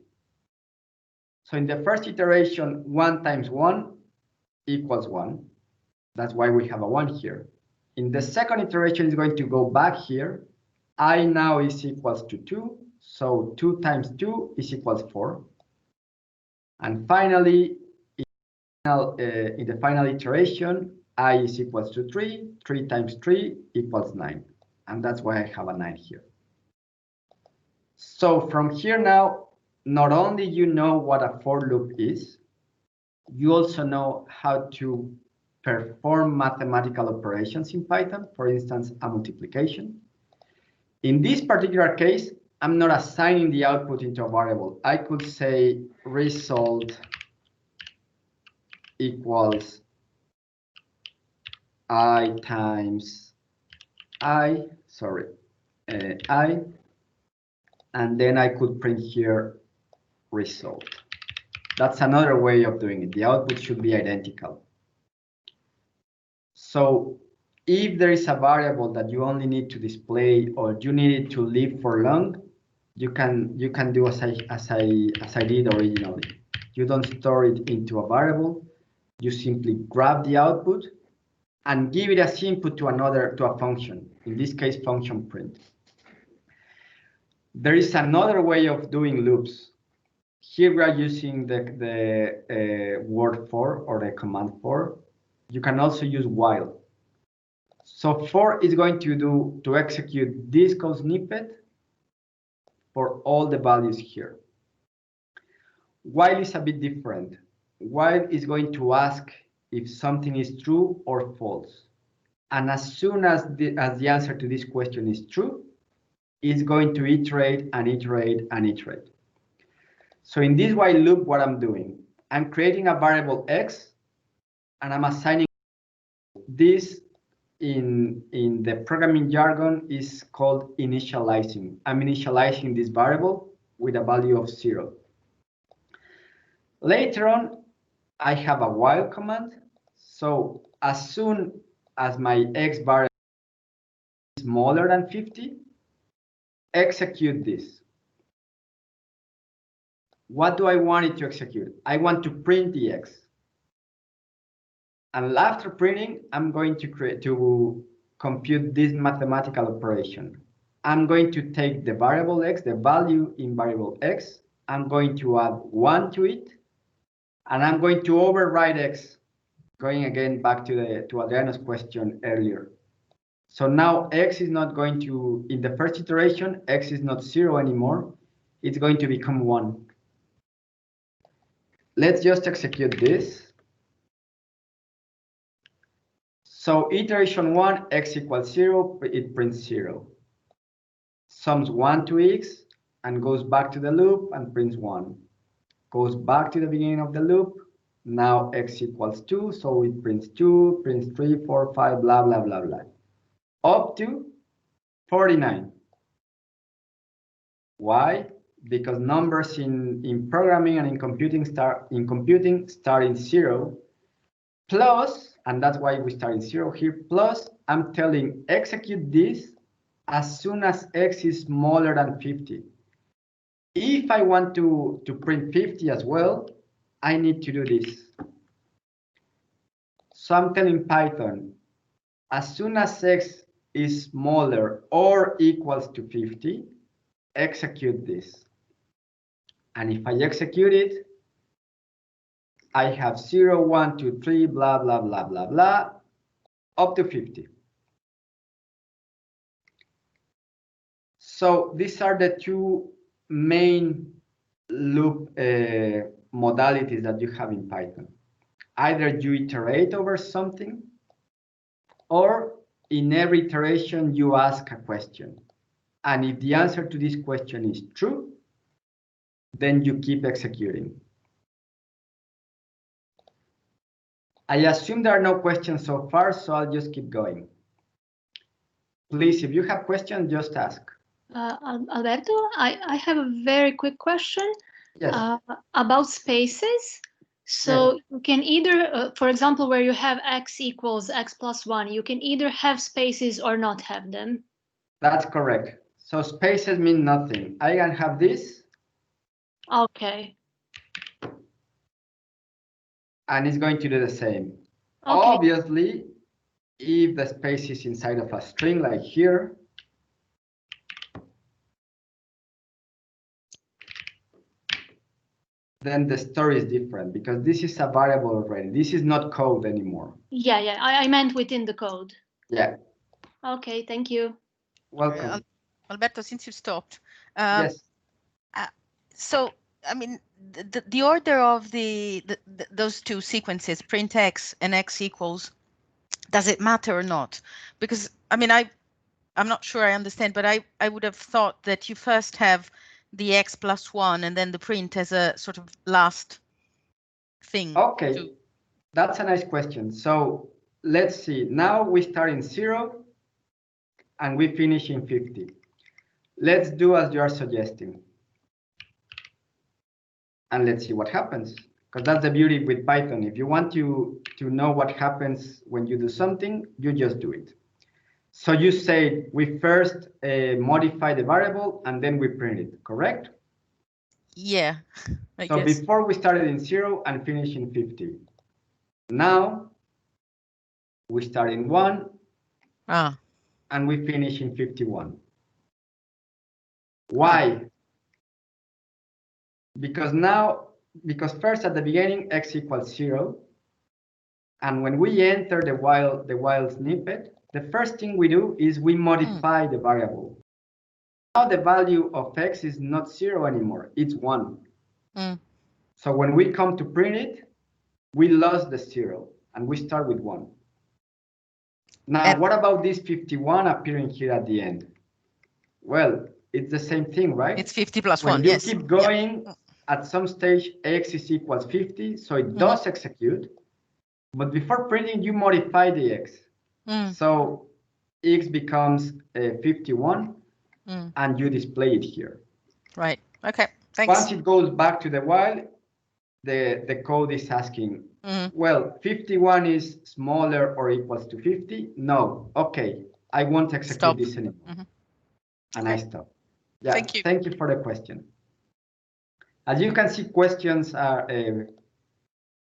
So in the first iteration, 1 times 1 equals 1. That's why we have a 1 here. In the second iteration, it's going to go back here. I now is equals to 2. So 2 times 2 is equals 4. And finally, in the final iteration, I is equals to 3. 3 times 3 equals 9. And that's why I have a 9 here. So from here now, not only you know what a for loop is, you also know how to perform mathematical operations in Python, for instance, a multiplication. In this particular case, I'm not assigning the output into a variable. I could say result equals I times I, I, and then I could print here result. That's another way of doing it. The output should be identical. So if there is a variable that you only need to display or you need it to live for long, you can do as I did originally. You don't store it into a variable. You simply grab the output and give it as input to a function. In this case, function print. There is another way of doing loops. Here we are using the word for or the command for. You can also use while. So for is going to execute this code snippet for all the values here. While is a bit different. While is going to ask if something is true or false. And as soon as the answer to this question is true, it's going to iterate and iterate and iterate. So in this while loop, what I'm doing, I'm creating a variable x, and I'm assigning this in the programming jargon is called initializing. I'm initializing this variable with a value of 0. Later on, I have a while command. So as soon as my x variable is smaller than 50, execute this. What do I want it to execute? I want to print the x. And after printing, I'm going to compute this mathematical operation. I'm going to take the variable x, the value in variable x. I'm going to add 1 to it, and I'm going to override x, going again back to Adriano's question earlier. So now x is not going to, in the first iteration, x is not 0 anymore. It's going to become 1. Let's just execute this. So iteration 1, x equals 0, it prints 0. Sums 1 to x and goes back to the loop and prints 1. Goes back to the beginning of the loop. Now x equals 2, so it prints 2, prints 3, 4, 5, blah, blah, blah, blah. Up to 49. Why? Because numbers in programming and in computing start in 0. Plus, and that's why we start in 0 here, plus I'm telling execute this as soon as x is smaller than 50. If I want to print 50 as well, I need to do this. So I'm telling Python, as soon as x is smaller or equals to 50, execute this. And if I execute it, I have 0, 1, 2, 3, blah, blah, blah, blah, blah, up to 50. So these are the two main loop modalities that you have in Python. Either you iterate over something, or in every iteration you ask a question. And if the answer to this question is true, then you keep executing. I assume there are no questions so far, so I'll just keep going. Please, if you have questions, just ask. Alberto, I have a very quick question. Yes. About spaces. So yes. You can either, for example, where you have x equals x plus 1, you can either have spaces or not have them. That's correct. So spaces mean nothing. I can have this. Okay. And it's going to do the same. Okay. Obviously, if the space is inside of a string like here, then the story is different because this is a variable already. This is not code anymore. Yeah, I meant within the code. Yeah. Okay, thank you. Welcome. Alberto, since you stopped. Yes. So, I mean, the order of those two sequences, print x and x equals, does it matter or not? Because, I mean, I'm not sure I understand, but I would have thought that you first have the x plus 1 and then the print as a sort of last thing. Okay, that's a nice question. So let's see. Now we start in 0 and we finish in 50. Let's do as you are suggesting. And let's see what happens. Because that's the beauty with Python. If you want to know what happens when you do something, you just do it. So you say we first modify the variable and then we print it, correct? Yeah, I so guess. Before we started in 0 and finish in 50. Now we start in 1 and we finish in 51. Why? Because first at the beginning x equals 0, and when we enter the while snippet, the first thing we do is we modify the variable. Now the value of x is not 0 anymore, it's 1. So when we come to print it, we lost the 0 and we start with 1. Now, what about this 51 appearing here at the end? Well, it's the same thing, right? It's 50 plus 1, yes. When you keep going, at some stage, x is equals 50, so it does execute. But before printing, you modify the x. So x becomes 51, and you display it here. Right. Okay. Thanks. Once it goes back to the while, the code is asking, well, 51 is smaller or equals to 50? No. Okay. I won't execute this anymore. And I stop. Yeah. Thank you for the question. As you can see, questions are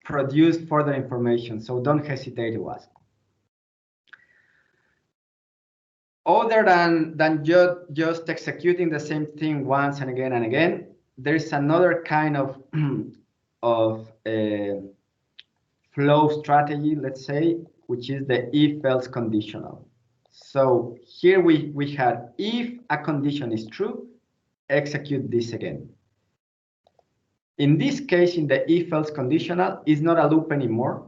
produce further information, so don't hesitate to ask. Other than just executing the same thing once and again, there is another kind of flow strategy, let's say, which is the if-else conditional. So here we had, if a condition is true, execute this again. In this case, in the if-else conditional, it's not a loop anymore.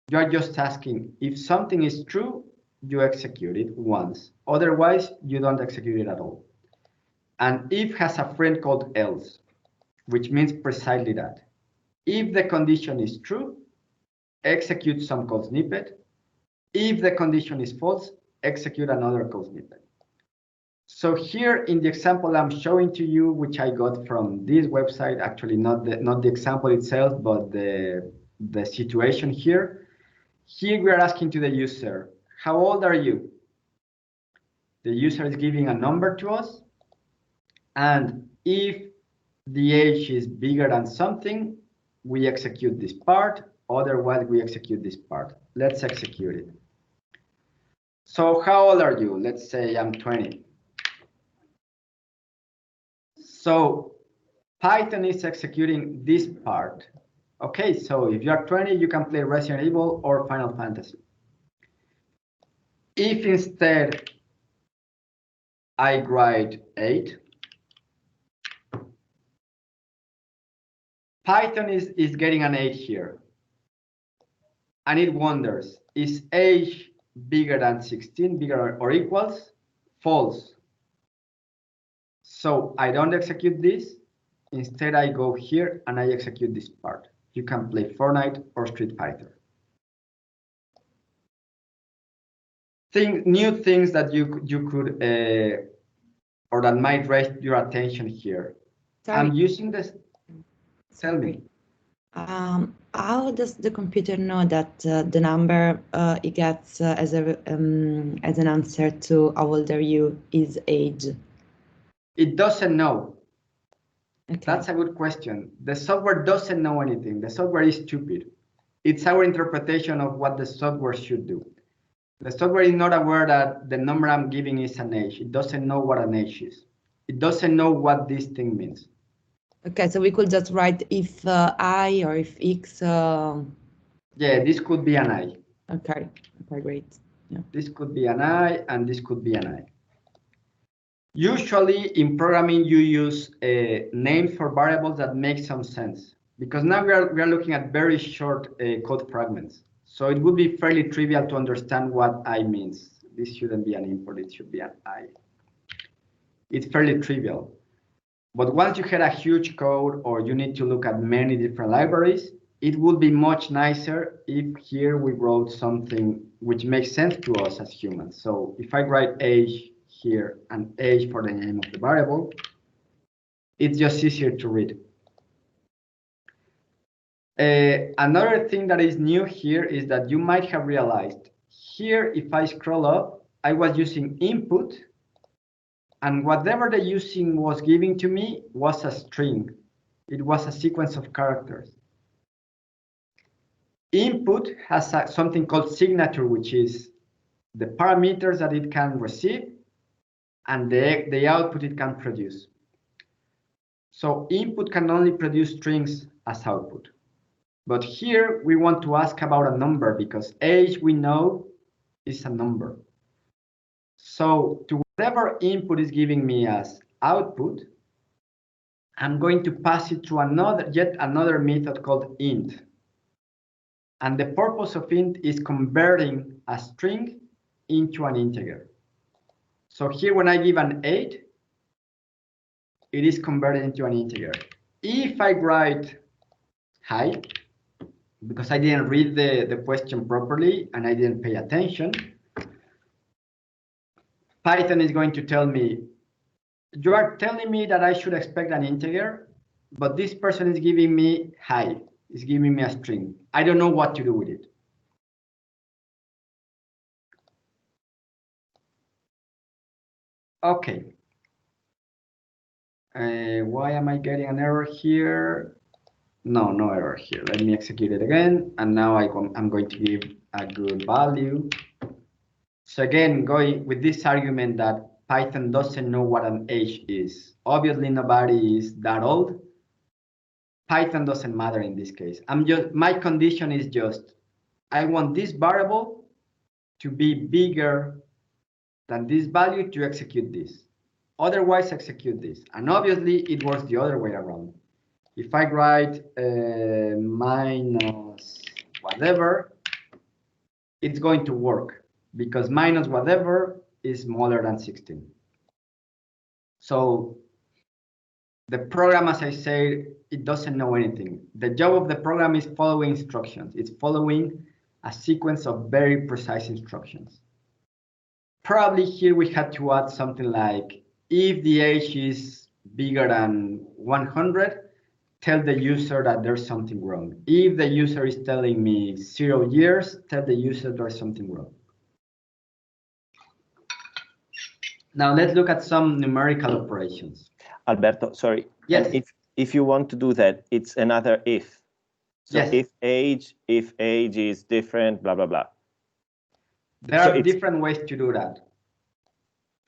You are just asking, if something is true, you execute it once. Otherwise, you don't execute it at all. And if has a friend called else, which means precisely that. If the condition is true, execute some code snippet. If the condition is false, execute another code snippet. So here in the example I'm showing to you, which I got from this website, actually not the example itself, but the situation here. Here we are asking to the user, how old are you? The user is giving a number to us. And if the age is bigger than something, we execute this part. Otherwise, we execute this part. Let's execute it. So how old are you? Let's say I'm 20. So Python is executing this part. Okay, so if you are 20, you can play Resident Evil or Final Fantasy. If instead I write 8, Python is getting an 8 here. And it wonders, is age bigger than 16, bigger or equals? False. So I don't execute this. Instead, I go here and I execute this part. You can play Fortnite or Street Fighter. New things that you could, or that might raise your attention here. Sorry. I'm using this. Tell me. How does the computer know that the number it gets as an answer to how old are you is age? It doesn't know. Okay. That's a good question. The software doesn't know anything. The software is stupid. It's our interpretation of what the software should do. The software is not aware that the number I'm giving is an age. It doesn't know what an age is. It doesn't know what this thing means. Okay, so we could just write if I or if X. Yeah, this could be an I. Okay, okay, great. Yeah. This could be an I, and this could be an I. Usually in programming, you use names for variables that make some sense, because now we are looking at very short code fragments. So it would be fairly trivial to understand what I means. This shouldn't be an import, it should be an I. It's fairly trivial. But once you had a huge code or you need to look at many different libraries, it would be much nicer if here we wrote something which makes sense to us as humans. So if I write age here and age for the name of the variable, it's just easier to read. Another thing that is new here is that you might have realized here, if I scroll up, I was using input, and whatever the using was giving to me was a string. It was a sequence of characters. Input has something called signature, which is the parameters that it can receive and the output it can produce. So input can only produce strings as output. But here we want to ask about a number, because age we know is a number. So to whatever input is giving me as output, I'm going to pass it through yet another method called int. And the purpose of int is converting a string into an integer. So here when I give an 8, it is converted into an integer. If I write hi, because I didn't read the question properly and I didn't pay attention, Python is going to tell me, you are telling me that I should expect an integer, but this person is giving me hi, is giving me a string. I don't know what to do with it. Okay. Why am I getting an error here? No error here. Let me execute it again. And now I'm going to give a good value. So again, going with this argument that Python doesn't know what an age is. Obviously, nobody is that old. Python doesn't matter in this case. My condition is just, I want this variable to be bigger than this value to execute this. Otherwise, execute this. And obviously, it works the other way around. If I write minus whatever, it's going to work, because minus whatever is smaller than 16. So the program, as I said, it doesn't know anything. The job of the program is following instructions. It's following a sequence of very precise instructions. Probably here we had to add something like, if the age is bigger than 100, tell the user that there's something wrong. If the user is telling me 0 years, tell the user there's something wrong. Now let's look at some numerical operations. Alberto, sorry. Yes. If you want to do that, it's another if. So Yes. if age is different, blah, blah, blah. There So are it's- different ways to do that.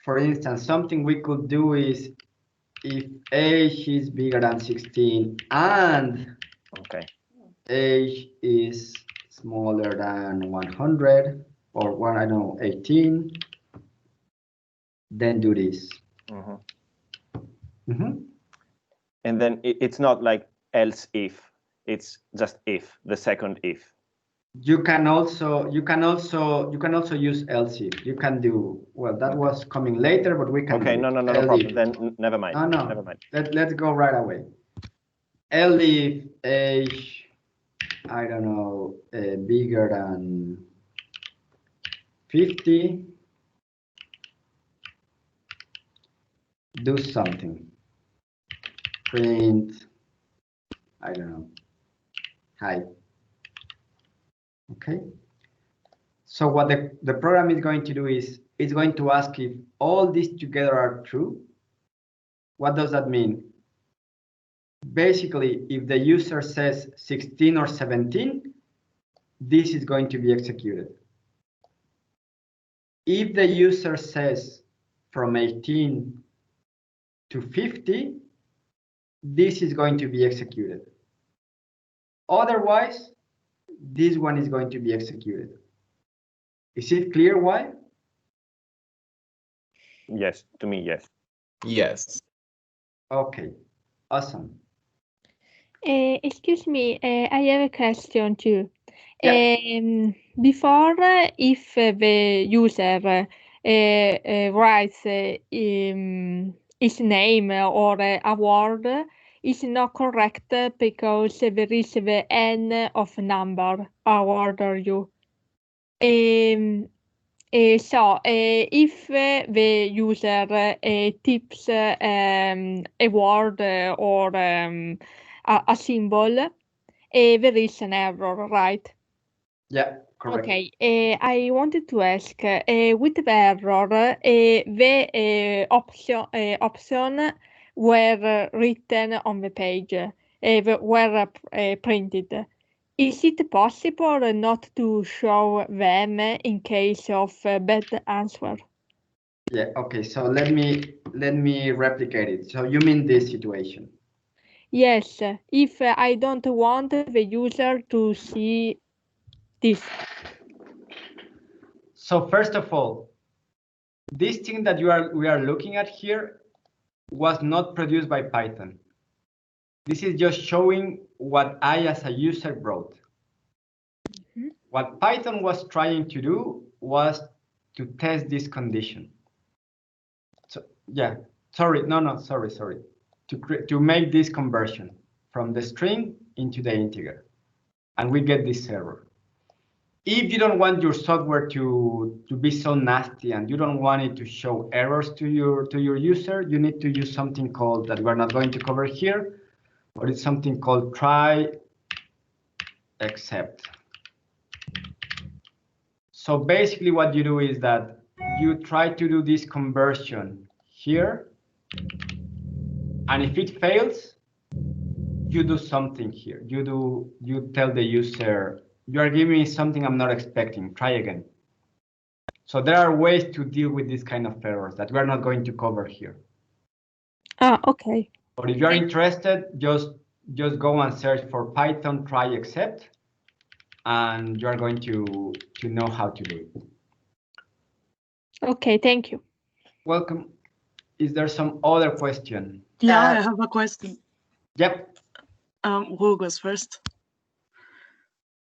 For instance, something we could do is if age is bigger than 16 and Okay. age is smaller than 100 or 18, then do this. Mhm. Mhm. And then it's not like else if, it's just if, the second if. You can also use else if. You can do, well, that was coming later, but we can Okay, do no it. problem. If. Then never mind. No. Never mind. Let's go right away. Else if age, I don't know, bigger than 50, do something. Print, I don't know, hi. Okay. So what the program is going to do is it's going to ask if all these together are true. What does that mean? Basically, if the user says 16 or 17, this is going to be executed. If the user says from 18 to 50, this is going to be executed. Otherwise, this one is going to be executed. Is it clear why? Yes, to me, yes. Yes. Okay, awesome. Excuse me, I have a question too. Yeah. Before, if the user writes his name or a word is not correct because there is the n of number, a word or you. So if the user types a word or a symbol, there is an error, right? Yeah, correct. Okay, I wanted to ask, with the error, the option were written on the page, were printed. Is it possible not to show them in case of bad answer? Yeah, okay, so let me replicate it. So you mean this situation? Yes, if I don't want the user to see this. So first of all, this thing that we are looking at here was not produced by Python. This is just showing what I as a user wrote. Mhm. What Python was trying to do was to test this condition. So yeah, sorry. To make this conversion from the string into the integer, and we get this error. If you don't want your software to be so nasty and you don't want it to show errors to your user, you need to use something called, that we're not going to cover here, but it's something called try except. So basically what you do is that you try to do this conversion here, and if it fails, you do something here. You tell the user, you are giving me something I'm not expecting, try again. So there are ways to deal with this kind of errors that we're not going to cover here. Ah, okay. But if you're interested, just go and search for Python try except, and you're going to know how to do it. Okay, thank you. Welcome. Is there some other question? Yeah, I have a question. Yep. Who goes first?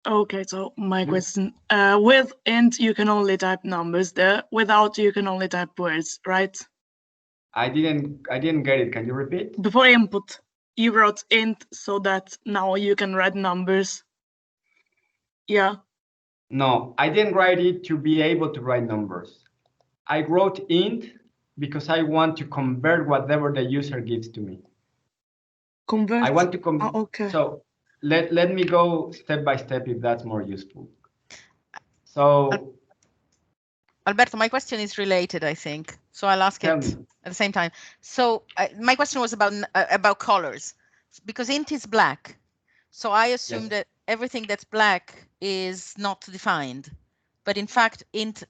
Okay, so my Please. question, with int you can only type numbers there, without you can only type words, right? I didn't get it. Can you repeat? Before input, you wrote int so that now you can write numbers. Yeah. No, I didn't write it to be able to write numbers. I wrote int because I want to convert whatever the user gives to me. Convert. I want to convert. Okay. So let me go step by step if that's more useful. So Alberto, my question is related, I think. So I'll ask it tell me. at the same time. So my question was about colors, because int is black. So I assume Yes. that everything that's black is not defined, but in fact, int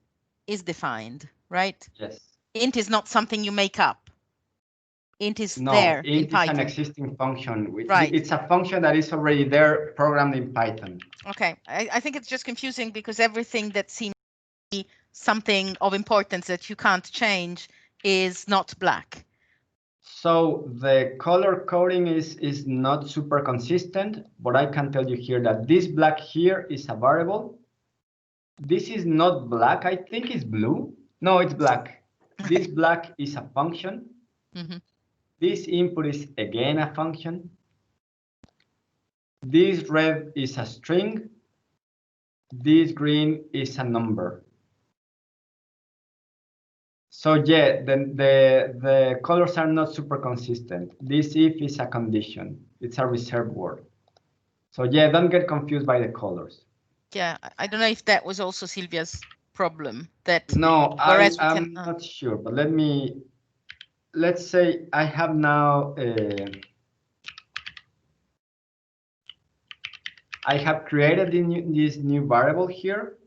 is defined, right? Yes. Int is not something you make up. Int is No, there in int is Python. an existing function. Right. It's a function that is already there programmed in Python. Okay, I think it's just confusing because everything that seems to be something of importance that you can't change is not black. So the color coding is not super consistent, but I can tell you here that this black here is a variable. This is not black, I think it's blue. No, it's black. Okay. This black is a function. Mm-hmm. This input is again a function. This red is a string. This green is a number. So yeah, the colors are not super consistent. This if is a condition. It's a reserved word. So yeah, don't get confused by the colors. Yeah, I don't know if that was also Sylvia's problem. That No, whereas we I'm not sure, but let's say I have now I have created this new variable here,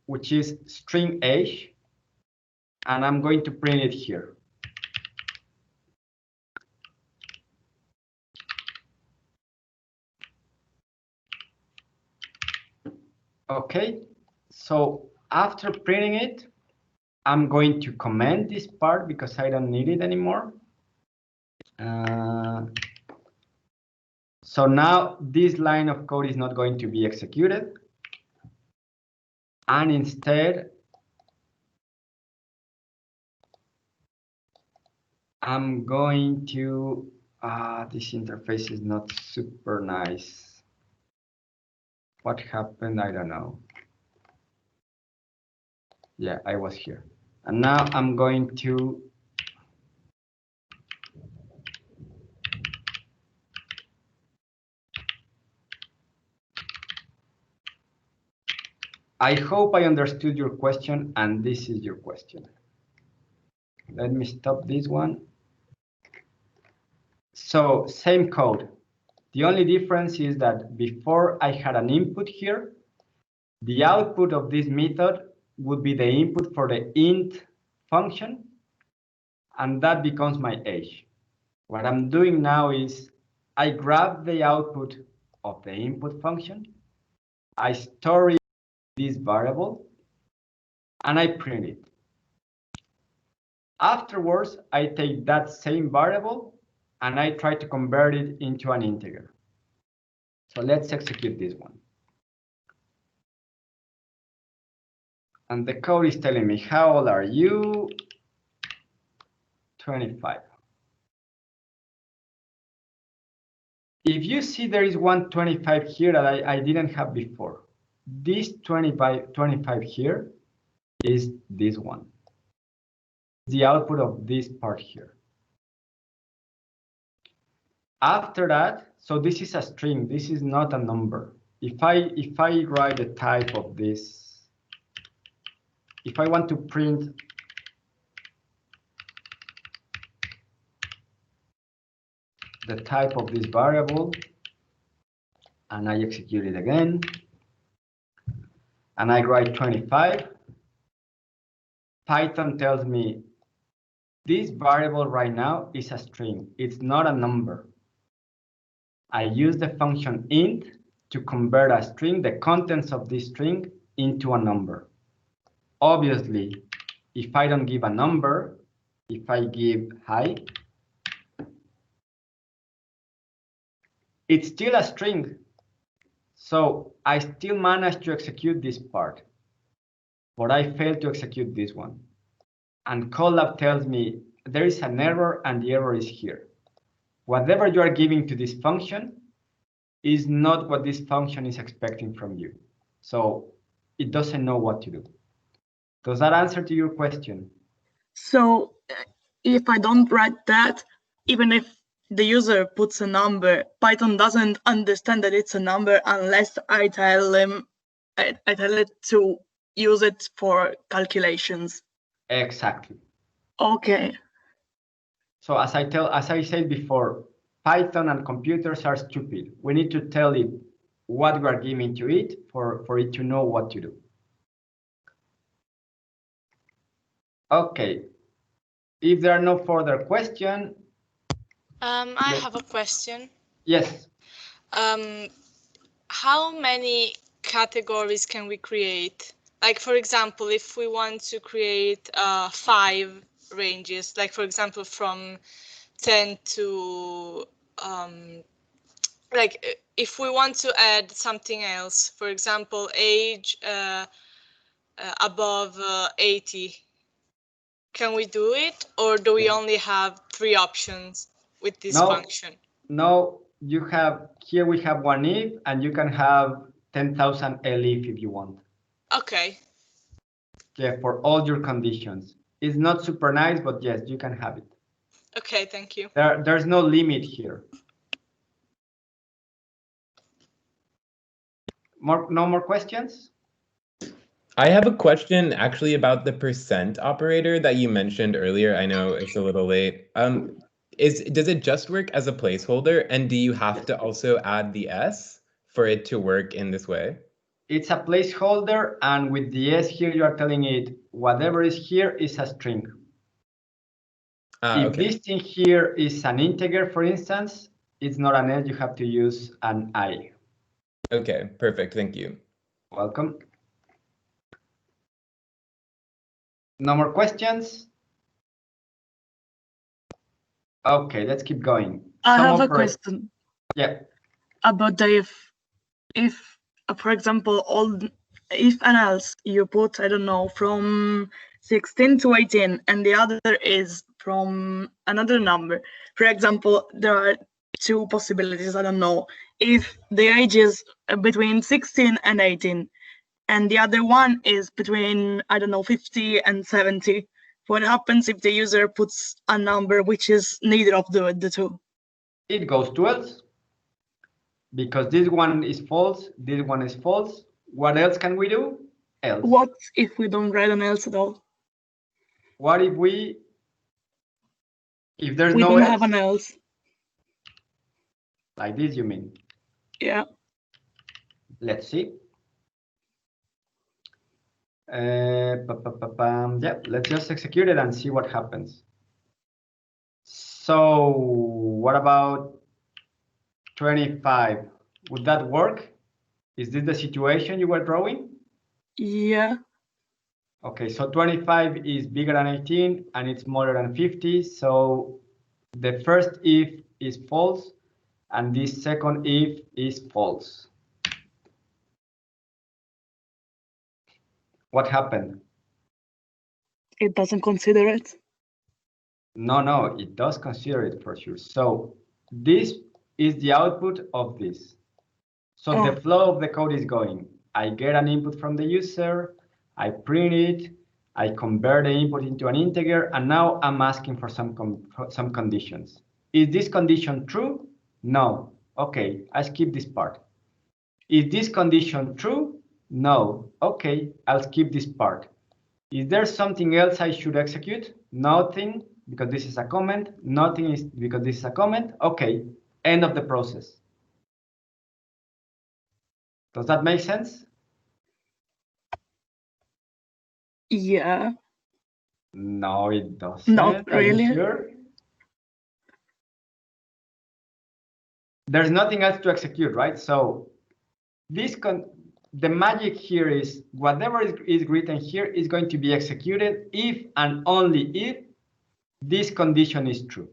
which is string age, and I'm going to print it here. Okay, so after printing it, I'm going to comment this part because I don't need it anymore. So now this line of code is not going to be executed. And instead, I'm going to, this interface is not super nice. What happened? I don't know. Yeah, I was here. And now I'm going to I hope I understood your question, and this is your question. Let me stop this one. So same code. The only difference is that before I had an input here, the output of this method would be the input for the int function, and that becomes my age. What I'm doing now is I grab the output of the input function, I store it in this variable, and I print it. Afterwards, I take that same variable and I try to convert it into an integer. So let's execute this one. And the code is telling me, how old are you? 25. If you see there is one 25 here that I didn't have before, this 25 here is this one. The output of this part here. After that, so this is a string, this is not a number. If I write the type of this, if I want to print the type of this variable, and I execute it again, and I write 25, Python tells me this variable right now is a string. It's not a number. I use the function int to convert a string, the contents of this string, into a number. Obviously, if I don't give a number, if I give hi, it's still a string. So I still managed to execute this part, but I failed to execute this one. And Colab tells me there is an error and the error is here. Whatever you are giving to this function is not what this function is expecting from you. So it doesn't know what to do. Does that answer to your question? So if I don't write that, even if the user puts a number, Python doesn't understand that it's a number unless I tell it to use it for calculations. Exactly. Okay. So as I said before, Python and computers are stupid. We need to tell it what we are giving to it for it to know what to do. Okay. If there are no further questions. I have a question. Yes. How many categories can we create? Like, for example, if we want to create 5 ranges, like, for example, from 10 to, like, if we want to add something else, for example, age above 80, can we do it? Or do we only have 3 options with this function? No, you have, here we have one if, and you can have 10,000 elif if you want. Okay. Yeah, for all your conditions. It's not super nice, but yes, you can have it. Okay, thank you. There's no limit here. No more questions? I have a question actually about the % operator that you mentioned earlier. I know it's a little late. Does it just work as a placeholder, and do you have to also add the S for it to work in this way? It's a placeholder, and with the S here, you are telling it whatever is here is a string. If this thing here is an integer, for instance, it's not an S, you have to use an I. Okay, perfect. Thank you. Welcome. No more questions? Okay, let's keep going. I have a question. Yeah. About the if, for example, if and else you put, I don't know, from 16 to 18, and the other is from another number. For example, there are 2 possibilities, I don't know. If the age is between 16 and 18, and the other one is between, I don't know, 50 and 70, what happens if the user puts a number which is neither of the 2? It goes to else. Because this one is false, this one is false. What else can we do? Else. What if we don't write an else at all? What if there's no else? We don't have an else. Like this, you mean? Yeah. Let's see. Yeah, let's just execute it and see what happens. So what about 25? Would that work? Is this the situation you were drawing? Yeah. Okay, so 25 is bigger than 18 and it's smaller than 50. So the first if is false and this second if is false. What happened? It doesn't consider it. No, it does consider it for sure. So this is the output of this. So the flow of the code is going. I get an input from the user, I print it, I convert the input into an integer, and now I'm asking for some conditions. Is this condition true? No. Okay, I skip this part. Is this condition true? No. Okay, I'll skip this part. Is there something else I should execute? Nothing, because this is a comment. Nothing is because this is a comment. Okay, end of the process. Does that make sense? Yeah. No, it doesn't. Not really. Are you sure? There's nothing else to execute, right? So the magic here is whatever is written here is going to be executed if and only if this condition is true.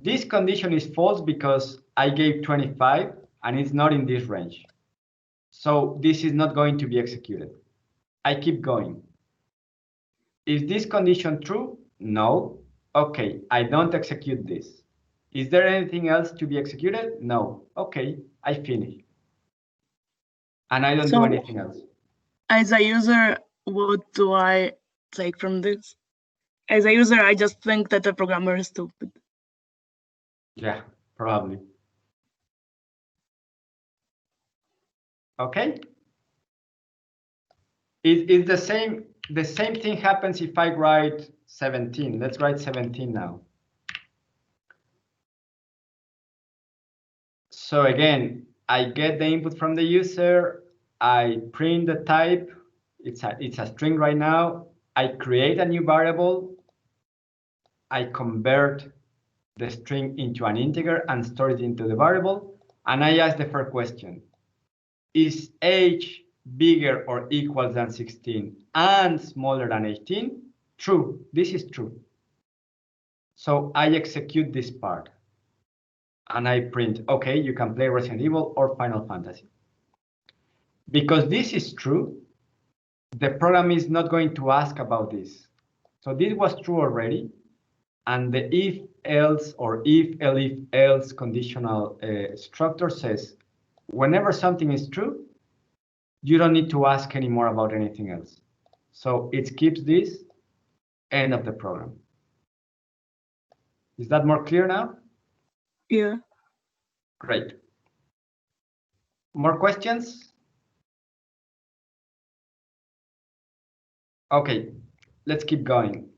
This condition is false because I gave 25 and it's not in this range. So this is not going to be executed. I keep going. Is this condition true? No. Okay, I don't execute this. Is there anything else to be executed? No. Okay, I finish. And I don't do anything else. As a user, what do I take from this? As a user, I just think that the programmer is stupid. Yeah, probably. Okay. It's the same thing happens if I write 17. Let's write 17 now. So again, I get the input from the user, I print the type, it's a string right now, I create a new variable, I convert the string into an integer and store it into the variable, and I ask the first question. Is age bigger or equal than 16 and smaller than 18? True, this is true. So I execute this part. And I print, okay, you can play Resident Evil or Final Fantasy. Because this is true, the program is not going to ask about this. So this was true already. And the if else or if else conditional structure says, whenever something is true, you don't need to ask anymore about anything else. So it keeps this end of the program. Is that more clear now? Yeah. Great. More questions? Okay, let's keep going.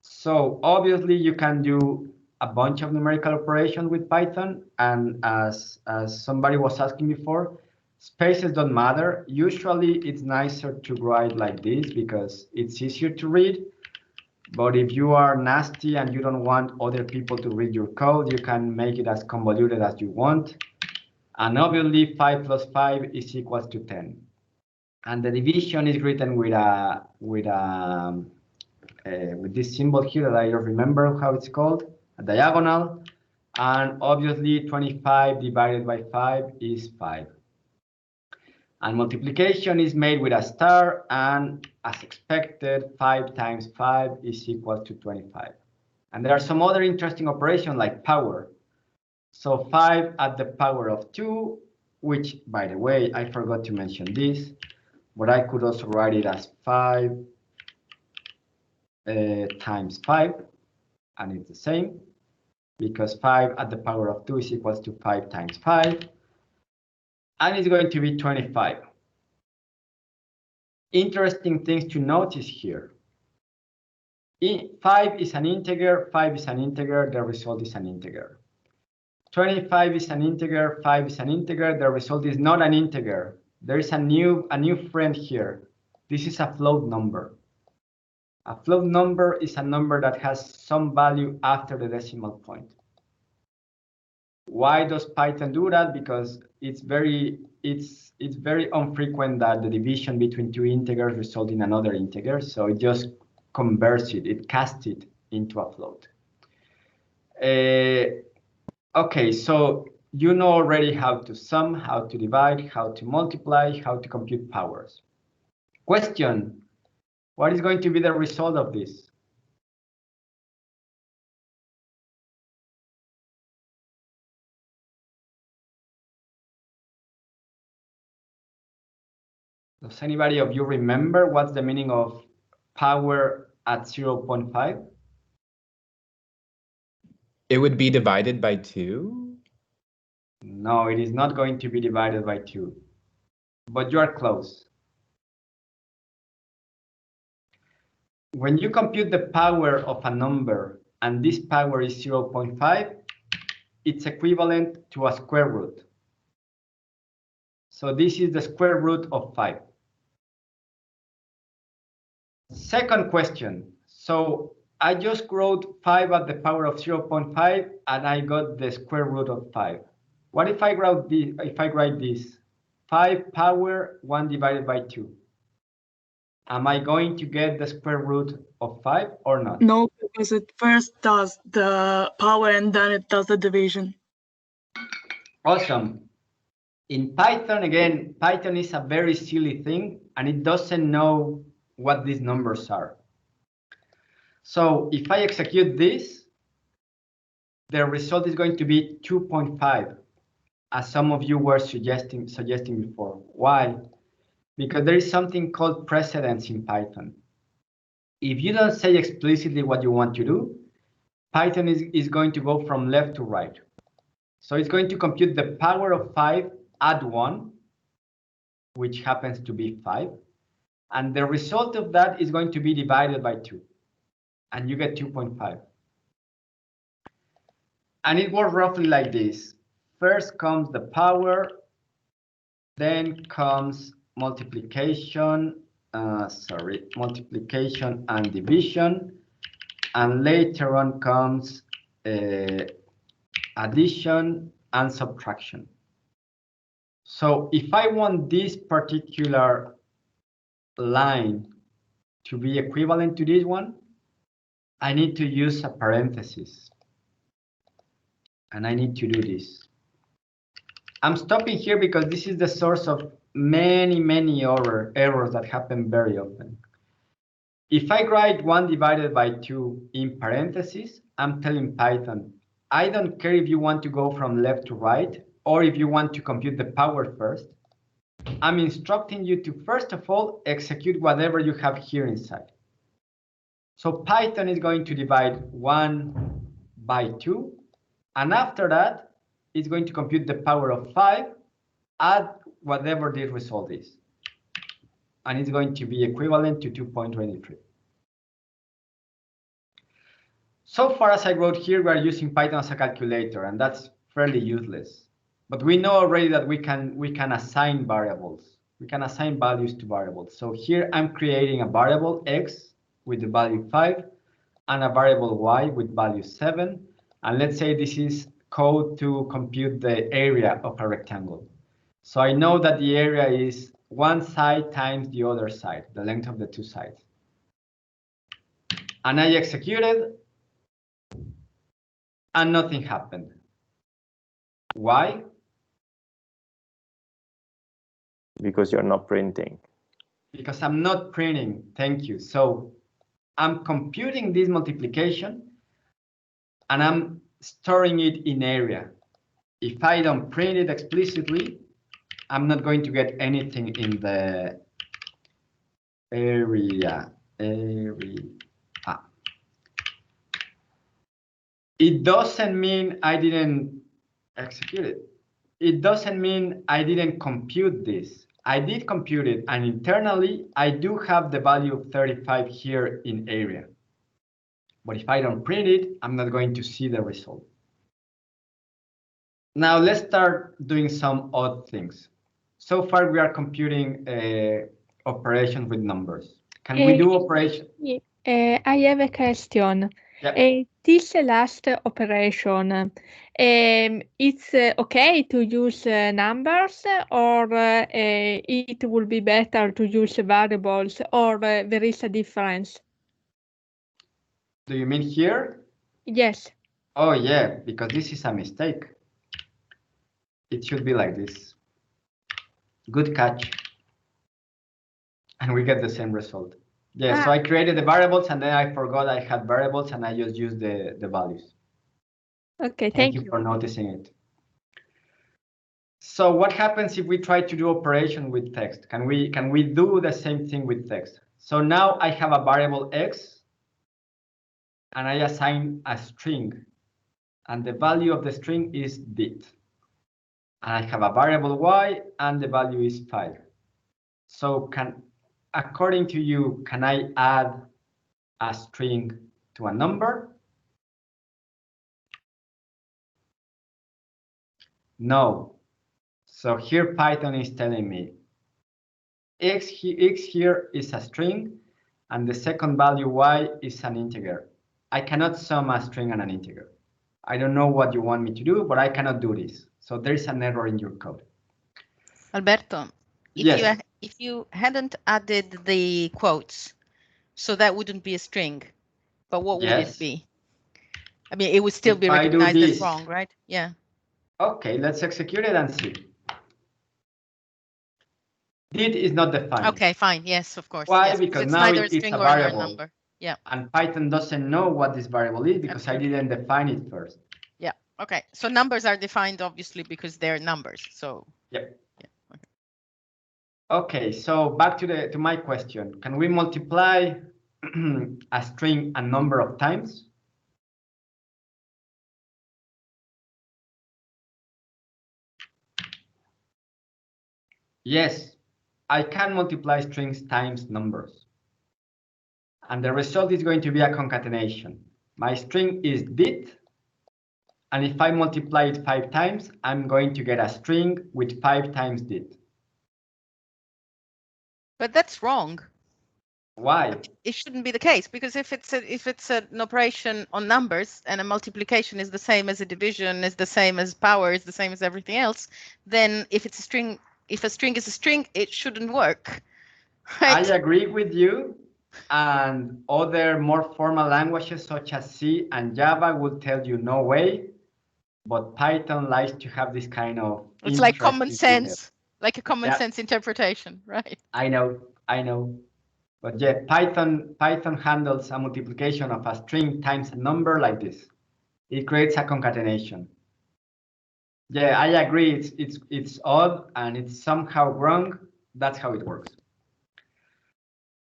So obviously you can do a bunch of numerical operations with Python, and as somebody was asking before, spaces don't matter. Usually it's nicer to write like this because it's easier to read. But if you are nasty and you don't want other people to read your code, you can make it as convoluted as you want. And obviously 5 plus 5 is equals to 10. And the division is written with this symbol here that I don't remember how it's called, a diagonal. And obviously 25 divided by 5 is 5. And multiplication is made with a star, and as expected, 5 times 5 is equal to 25. And there are some other interesting operations like power. So 5 at the power of 2, which, by the way, I forgot to mention this, but I could also write it as 5 times 5, and it's the same, because 5 at the power of 2 is equals to 5 times 5. And it's going to be 25. Interesting things to notice here. 5 is an integer, 5 is an integer, the result is an integer. 25 is an integer, 5 is an integer, the result is not an integer. There is a new friend here. This is a float number. A float number is a number that has some value after the decimal point. Why does Python do that? Because it's very infrequent that the division between two integers result in another integer, so it just converts it, it casts it into a float. Okay, so you know already how to sum, how to divide, how to multiply, how to compute powers. Question, what is going to be the result of this? Does anybody of you remember what's the meaning of power at 0.5? It would be divided by 2? No, it is not going to be divided by 2, but you are close. When you compute the power of a number and this power is 0.5, it's equivalent to a square root. So this is the square root of 5. Second question. So I just wrote 5 at the power of 0.5 and I got the square root of 5. What if I write this? 5 power 1 divided by 2. Am I going to get the square root of 5 or not? No, because it first does the power and then it does the division. Awesome. In Python, again, Python is a very silly thing and it doesn't know what these numbers are. So if I execute this, the result is going to be 2.5, as some of you were suggesting before. Why? Because there is something called precedence in Python. If you don't say explicitly what you want to do, Python is going to go from left to right. So it's going to compute the power of 5 add 1, which happens to be 5. And the result of that is going to be divided by 2. And you get 2.5. And it works roughly like this. first comes the power, then comes multiplication, multiplication and division, and later on comes addition and subtraction. So if I want this particular line to be equivalent to this one, I need to use a parenthesis. And I need to do this. I'm stopping here because this is the source of many errors that happen very often. If I write 1 divided by 2 in parentheses, I'm telling Python, I don't care if you want to go from left to right, or if you want to compute the power first. I'm instructing you to, first of all, execute whatever you have here inside. So Python is going to divide 1 by 2, and after that, it's going to compute the power of 5, add whatever the result is. And it's going to be equivalent to 2.23. So far as I wrote here, we are using Python as a calculator, and that's fairly useless. But we know already that we can assign variables. We can assign values to variables. So here I'm creating a variable x with the value 5 and a variable y with value 7. And let's say this is code to compute the area of a rectangle. So I know that the area is one side times the other side, the length of the two sides. And I executed, and nothing happened. Why? Because you're not printing. Because I'm not printing. Thank you. So I'm computing this multiplication, and I'm storing it in area. If I don't print it explicitly, I'm not going to get anything in the area. It doesn't mean I didn't execute it. It doesn't mean I didn't compute this. I did compute it, and internally, I do have the value of 35 here in area. But if I don't print it, I'm not going to see the result. Now let's start doing some odd things. So far, we are computing operations with numbers. Can we do operation? I have a question. Yeah. This last operation, it's okay to use numbers, or it will be better to use variables, or there is a difference? Do you mean here? Yes. Oh, yeah, because this is a mistake. It should be like this. Good catch. And we get the same result. Yeah, so I created the variables, and then I forgot I had variables, and I just used the values. Okay, Thank you for noticing it. So what happens if we try to do operation with text? Can we do the same thing with text? So now I have a variable x, and I assign a string, and the value of the string is DIT. And I have a variable y, and the value is 5. So according to you, can I add a string to a number? No. So here Python is telling me x here is a string, and the second value y is an integer. I cannot sum a string and an integer. I don't know what you want me to do, but I cannot do this. So there is an error in your code. Alberto, if you hadn't added the quotes, so that wouldn't be a string, but what would it be? I mean, it would still be recognized as wrong, right? Yeah. Okay, let's execute it and see. DIT is not defined. Okay, fine. Yes, of course. Why? Yes, because it's now neither a it's string a or variable. a number. Yeah. And Python doesn't know what this variable is because Absolutely. I didn't define it first. Yeah. Okay. So numbers are defined obviously because they're numbers. So. Yep. Yeah. Okay. So back to my question. Can we multiply a string a number of times? Yes, I can multiply strings times numbers. And the result is going to be a concatenation. My string is DIT, And if I multiply it 5 times, I'm going to get a string with 5 times DIT. But that's wrong. Why? It shouldn't be the case, because if it's an operation on numbers and a multiplication is the same as a division, is the same as power, is the same as everything else, then if it's a string, if a string is a string, it shouldn't work. Right? I agree with you. And other more formal languages such as C and Java will tell you no way. But Python likes to have this kind of It's like common interesting detail. sense, like a common sense interpretation, right? I know. But yeah, Python handles a multiplication of a string times a number like this. It creates a concatenation. Yeah, I agree. It's odd and it's somehow wrong. That's how it works.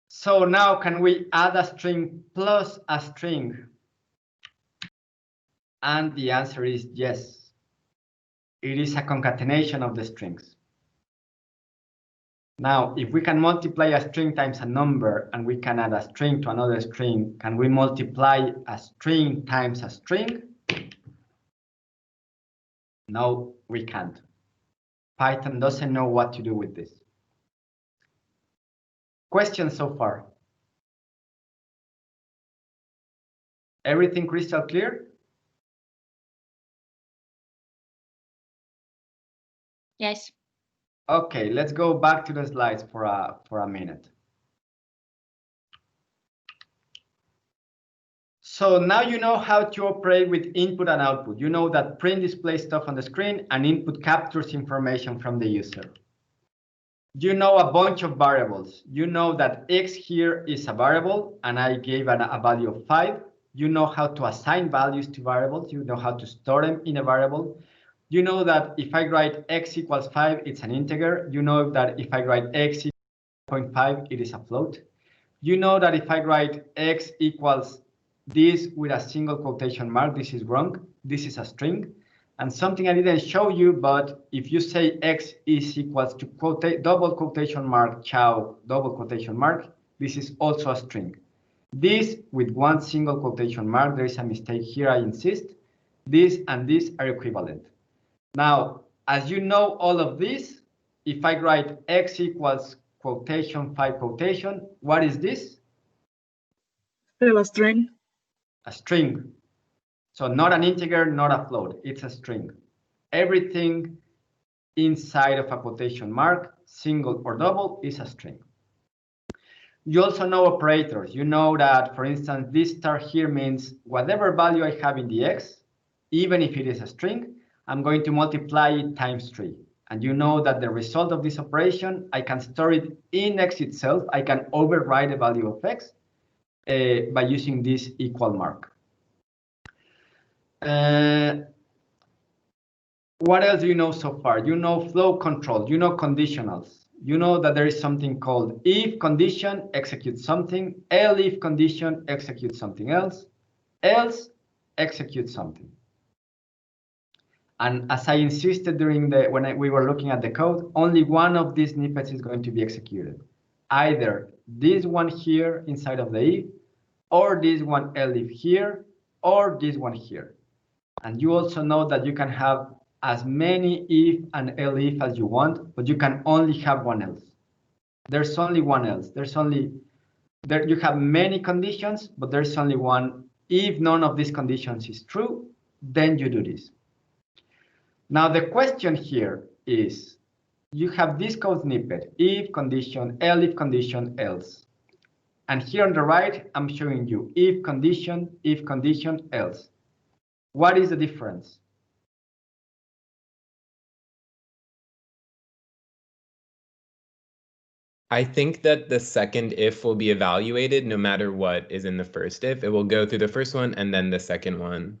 So now can we add a string plus a string? And the answer is yes. It is a concatenation of the strings. Now, if we can multiply a string times a number and we can add a string to another string, can we multiply a string times a string? No, we can't. Python doesn't know what to do with this. Questions so far? Everything crystal clear? Yes. Okay, let's go back to the slides for a minute. So now you know how to operate with input and output. You know that print displays stuff on the screen and input captures information from the user. You know a bunch of variables. You know that X here is a variable and I gave a value of 5. You know how to assign values to variables. You know how to store them in a variable. You know that if I write X equals 5, it's an integer. You know that if I write X equals 0.5, it is a float. You know that if I write X equals this with a single quotation mark, this is wrong. This is a string. And something I didn't show you, but if you say X is equals to double quotation mark, chow, double quotation mark, this is also a string. This with one single quotation mark, there is a mistake here, I insist. This and this are equivalent. Now, as you know all of this, if I write X equals quotation 5 quotation, what is this? Still a string. A string. So not an integer, not a float, it's a string. Everything inside of a quotation mark, single or double, is a string. You also know operators. You know that, for instance, this star here means whatever value I have in the X, even if it is a string, I'm going to multiply it times 3. And you know that the result of this operation, I can store it in X itself. I can override the value of X by using this equal mark. What else do you know so far? You know flow control, you know conditionals. You know that there is something called if condition, execute something, elif condition, execute something else execute something. And as I insisted during we were looking at the code, only one of these snippets is going to be executed. Either this one here inside of the if, or this one elif here, or this one here. And you also know that you can have as many if and elif as you want, but you can only have one else. There's only one else. You have many conditions, but there's only one. If none of these conditions is true, then you do this. Now the question here is, you have this code snippet, if condition, elif condition, else. And here on the right, I'm showing you if condition, else. What is the difference? I think that the second if will be evaluated no matter what is in the first if. It will go through the first one and then the second one.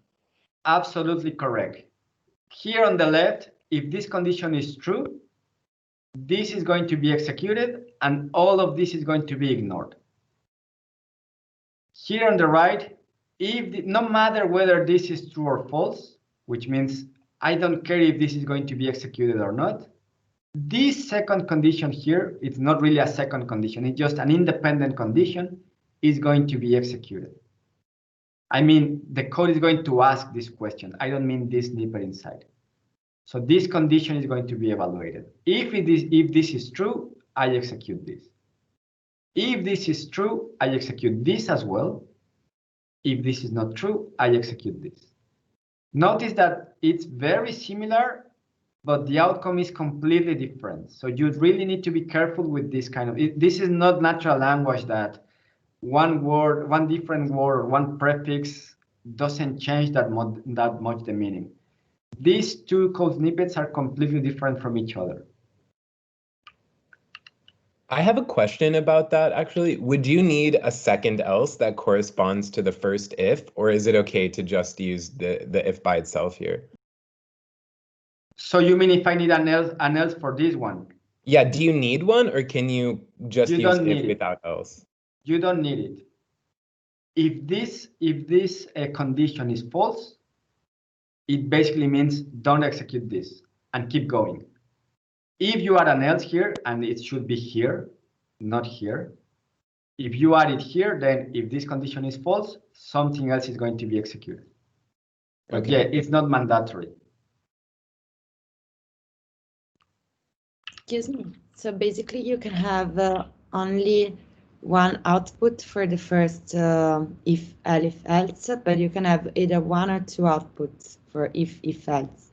Absolutely correct. Here on the left, if this condition is true, this is going to be executed and all of this is going to be ignored. Here on the right, no matter whether this is true or false, which means I don't care if this is going to be executed or not, this second condition here, it's not really a second condition, it's just an independent condition, is going to be executed. I mean, the code is going to ask this question. I don't mean this snippet inside. So this condition is going to be evaluated. If this is true, I execute this. If this is true, I execute this as well. If this is not true, I execute this. Notice that it's very similar, but the outcome is completely different. So you really need to be careful with this kind of, this is not natural language that one word, one different word, one prefix doesn't change that much the meaning. These two code snippets are completely different from each other. I have a question about that, actually. Would you need a second else that corresponds to the first if, or is it okay to just use the if by itself here? So you mean if I need an else for this one? Yeah, do you need one, or can you just use if without else? You don't need it. If this condition is false, it basically means don't execute this and keep going. If you add an else here, and it should be here, not here. If you add it here, then if this condition is false, something else is going to be executed. But Okay. yeah, it's not mandatory. Excuse me. So basically, you can have only one output for the first if else, but you can have either one or two outputs for if else.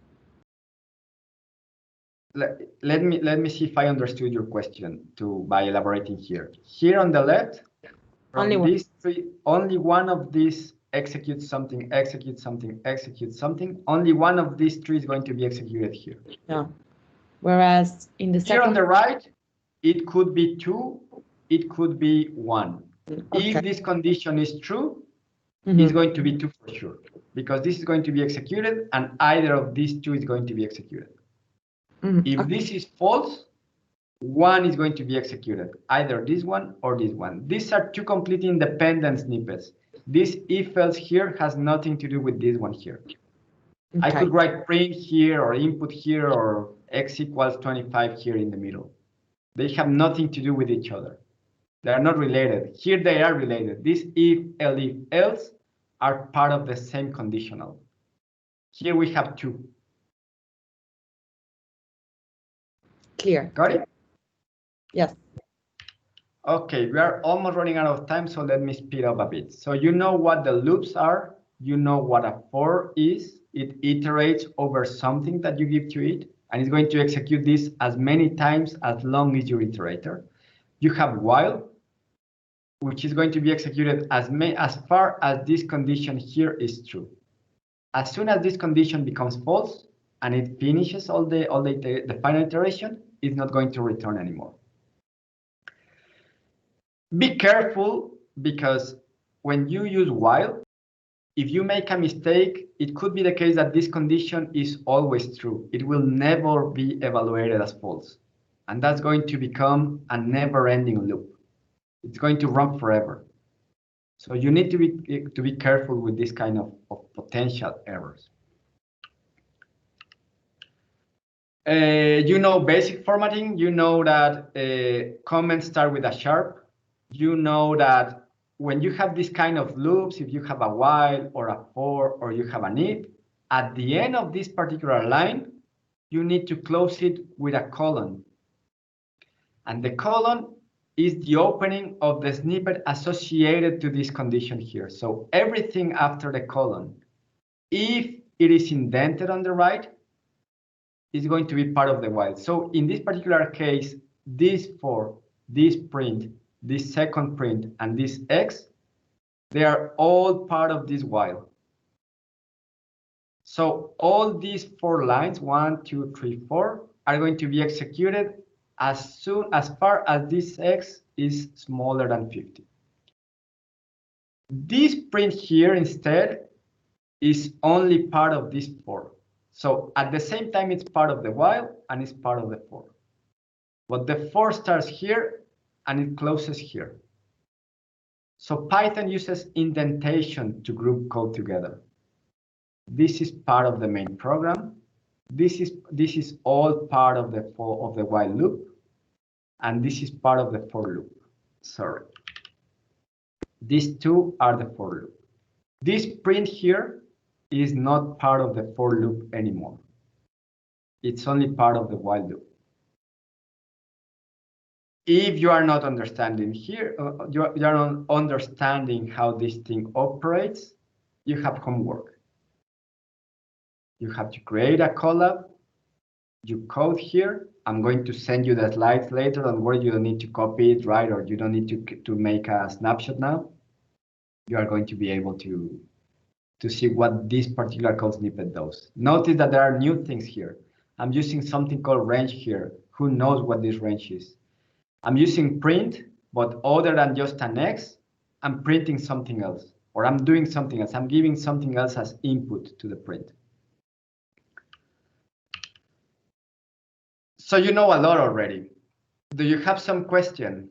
Let me see if I understood your question by elaborating here. Here on the left, from these three, only one of these executes something, executes something, executes something. Only one of these three is going to be executed here. Yeah. Whereas in the here on the right, it could be 2, it could be 1. Okay. If this condition is true, it's going to be 2 for sure, because this is going to be executed and either of these two is going to be executed. If this is false, 1 is going to be executed, either this one or this one. These are two completely independent snippets. This if else here has nothing to do with this one here. Okay. I could write print here or input here or x equals 25 here in the middle. They have nothing to do with each other. They are not related. Here they are related. This if else are part of the same conditional. Here we have 2. Clear. Got it? Yes. Okay, we are almost running out of time, so let me speed up a bit. So you know what the loops are. You know what a for is. It iterates over something that you give to it, and it's going to execute this as many times as long as your iterator. You have while, which is going to be executed as far as this condition here is true. As soon as this condition becomes false and it finishes all the final iteration, it's not going to return anymore. Be careful, because when you use while, if you make a mistake, it could be the case that this condition is always true. It will never be evaluated as false. And that's going to become a never-ending loop. It's going to run forever. So you need to be careful with this kind of potential errors. You know basic formatting. You know that comments start with a sharp. You know that when you have this kind of loops, if you have a while or a for or you have an if, at the end of this particular line, you need to close it with a colon. And the colon is the opening of the snippet associated to this condition here. So everything after the colon, if it is indented on the right, is going to be part of the while. So in this particular case, this for, this print, this second print, and this x, they are all part of this while. So all these 4 lines, 1, 2, 3, 4, are going to be executed as far as this x is smaller than 50. This print here instead is only part of this 4. So at the same time, it's part of the while and it's part of the for. But the for starts here and it closes here. So Python uses indentation to group code together. This is part of the main program. This is all part of the while loop, and this is part of the for loop. Sorry. These two are the for loop. This print here is not part of the for loop anymore. It's only part of the while loop. If you are not understanding here, you are not understanding how this thing operates, you have homework. You have to create a collab. You code here. I'm going to send you the slides later on where you don't need to copy it, right? Or you don't need to make a snapshot now. You are going to be able to see what this particular code snippet does. Notice that there are new things here. I'm using something called range here. Who knows what this range is? I'm using print, but other than just an X, I'm printing something else, or I'm doing something else. I'm giving something else as input to the print. So you know a lot already. Do you have some question?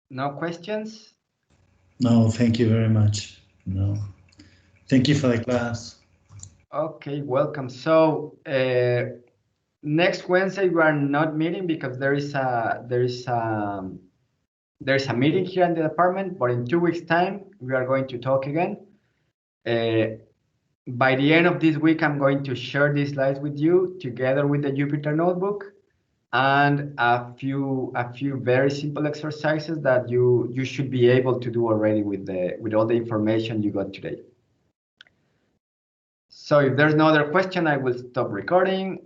No questions? No, thank you very much. No. Thank you for the class. Okay, welcome. So next Wednesday we are not meeting because there's a meeting here in the department, but in 2 weeks' time we are going to talk again. By the end of this week, I'm going to share these slides with you together with the Jupyter notebook and a few very simple exercises that you should be able to do already with all the information you got today. So if there's no other question, I will stop recording.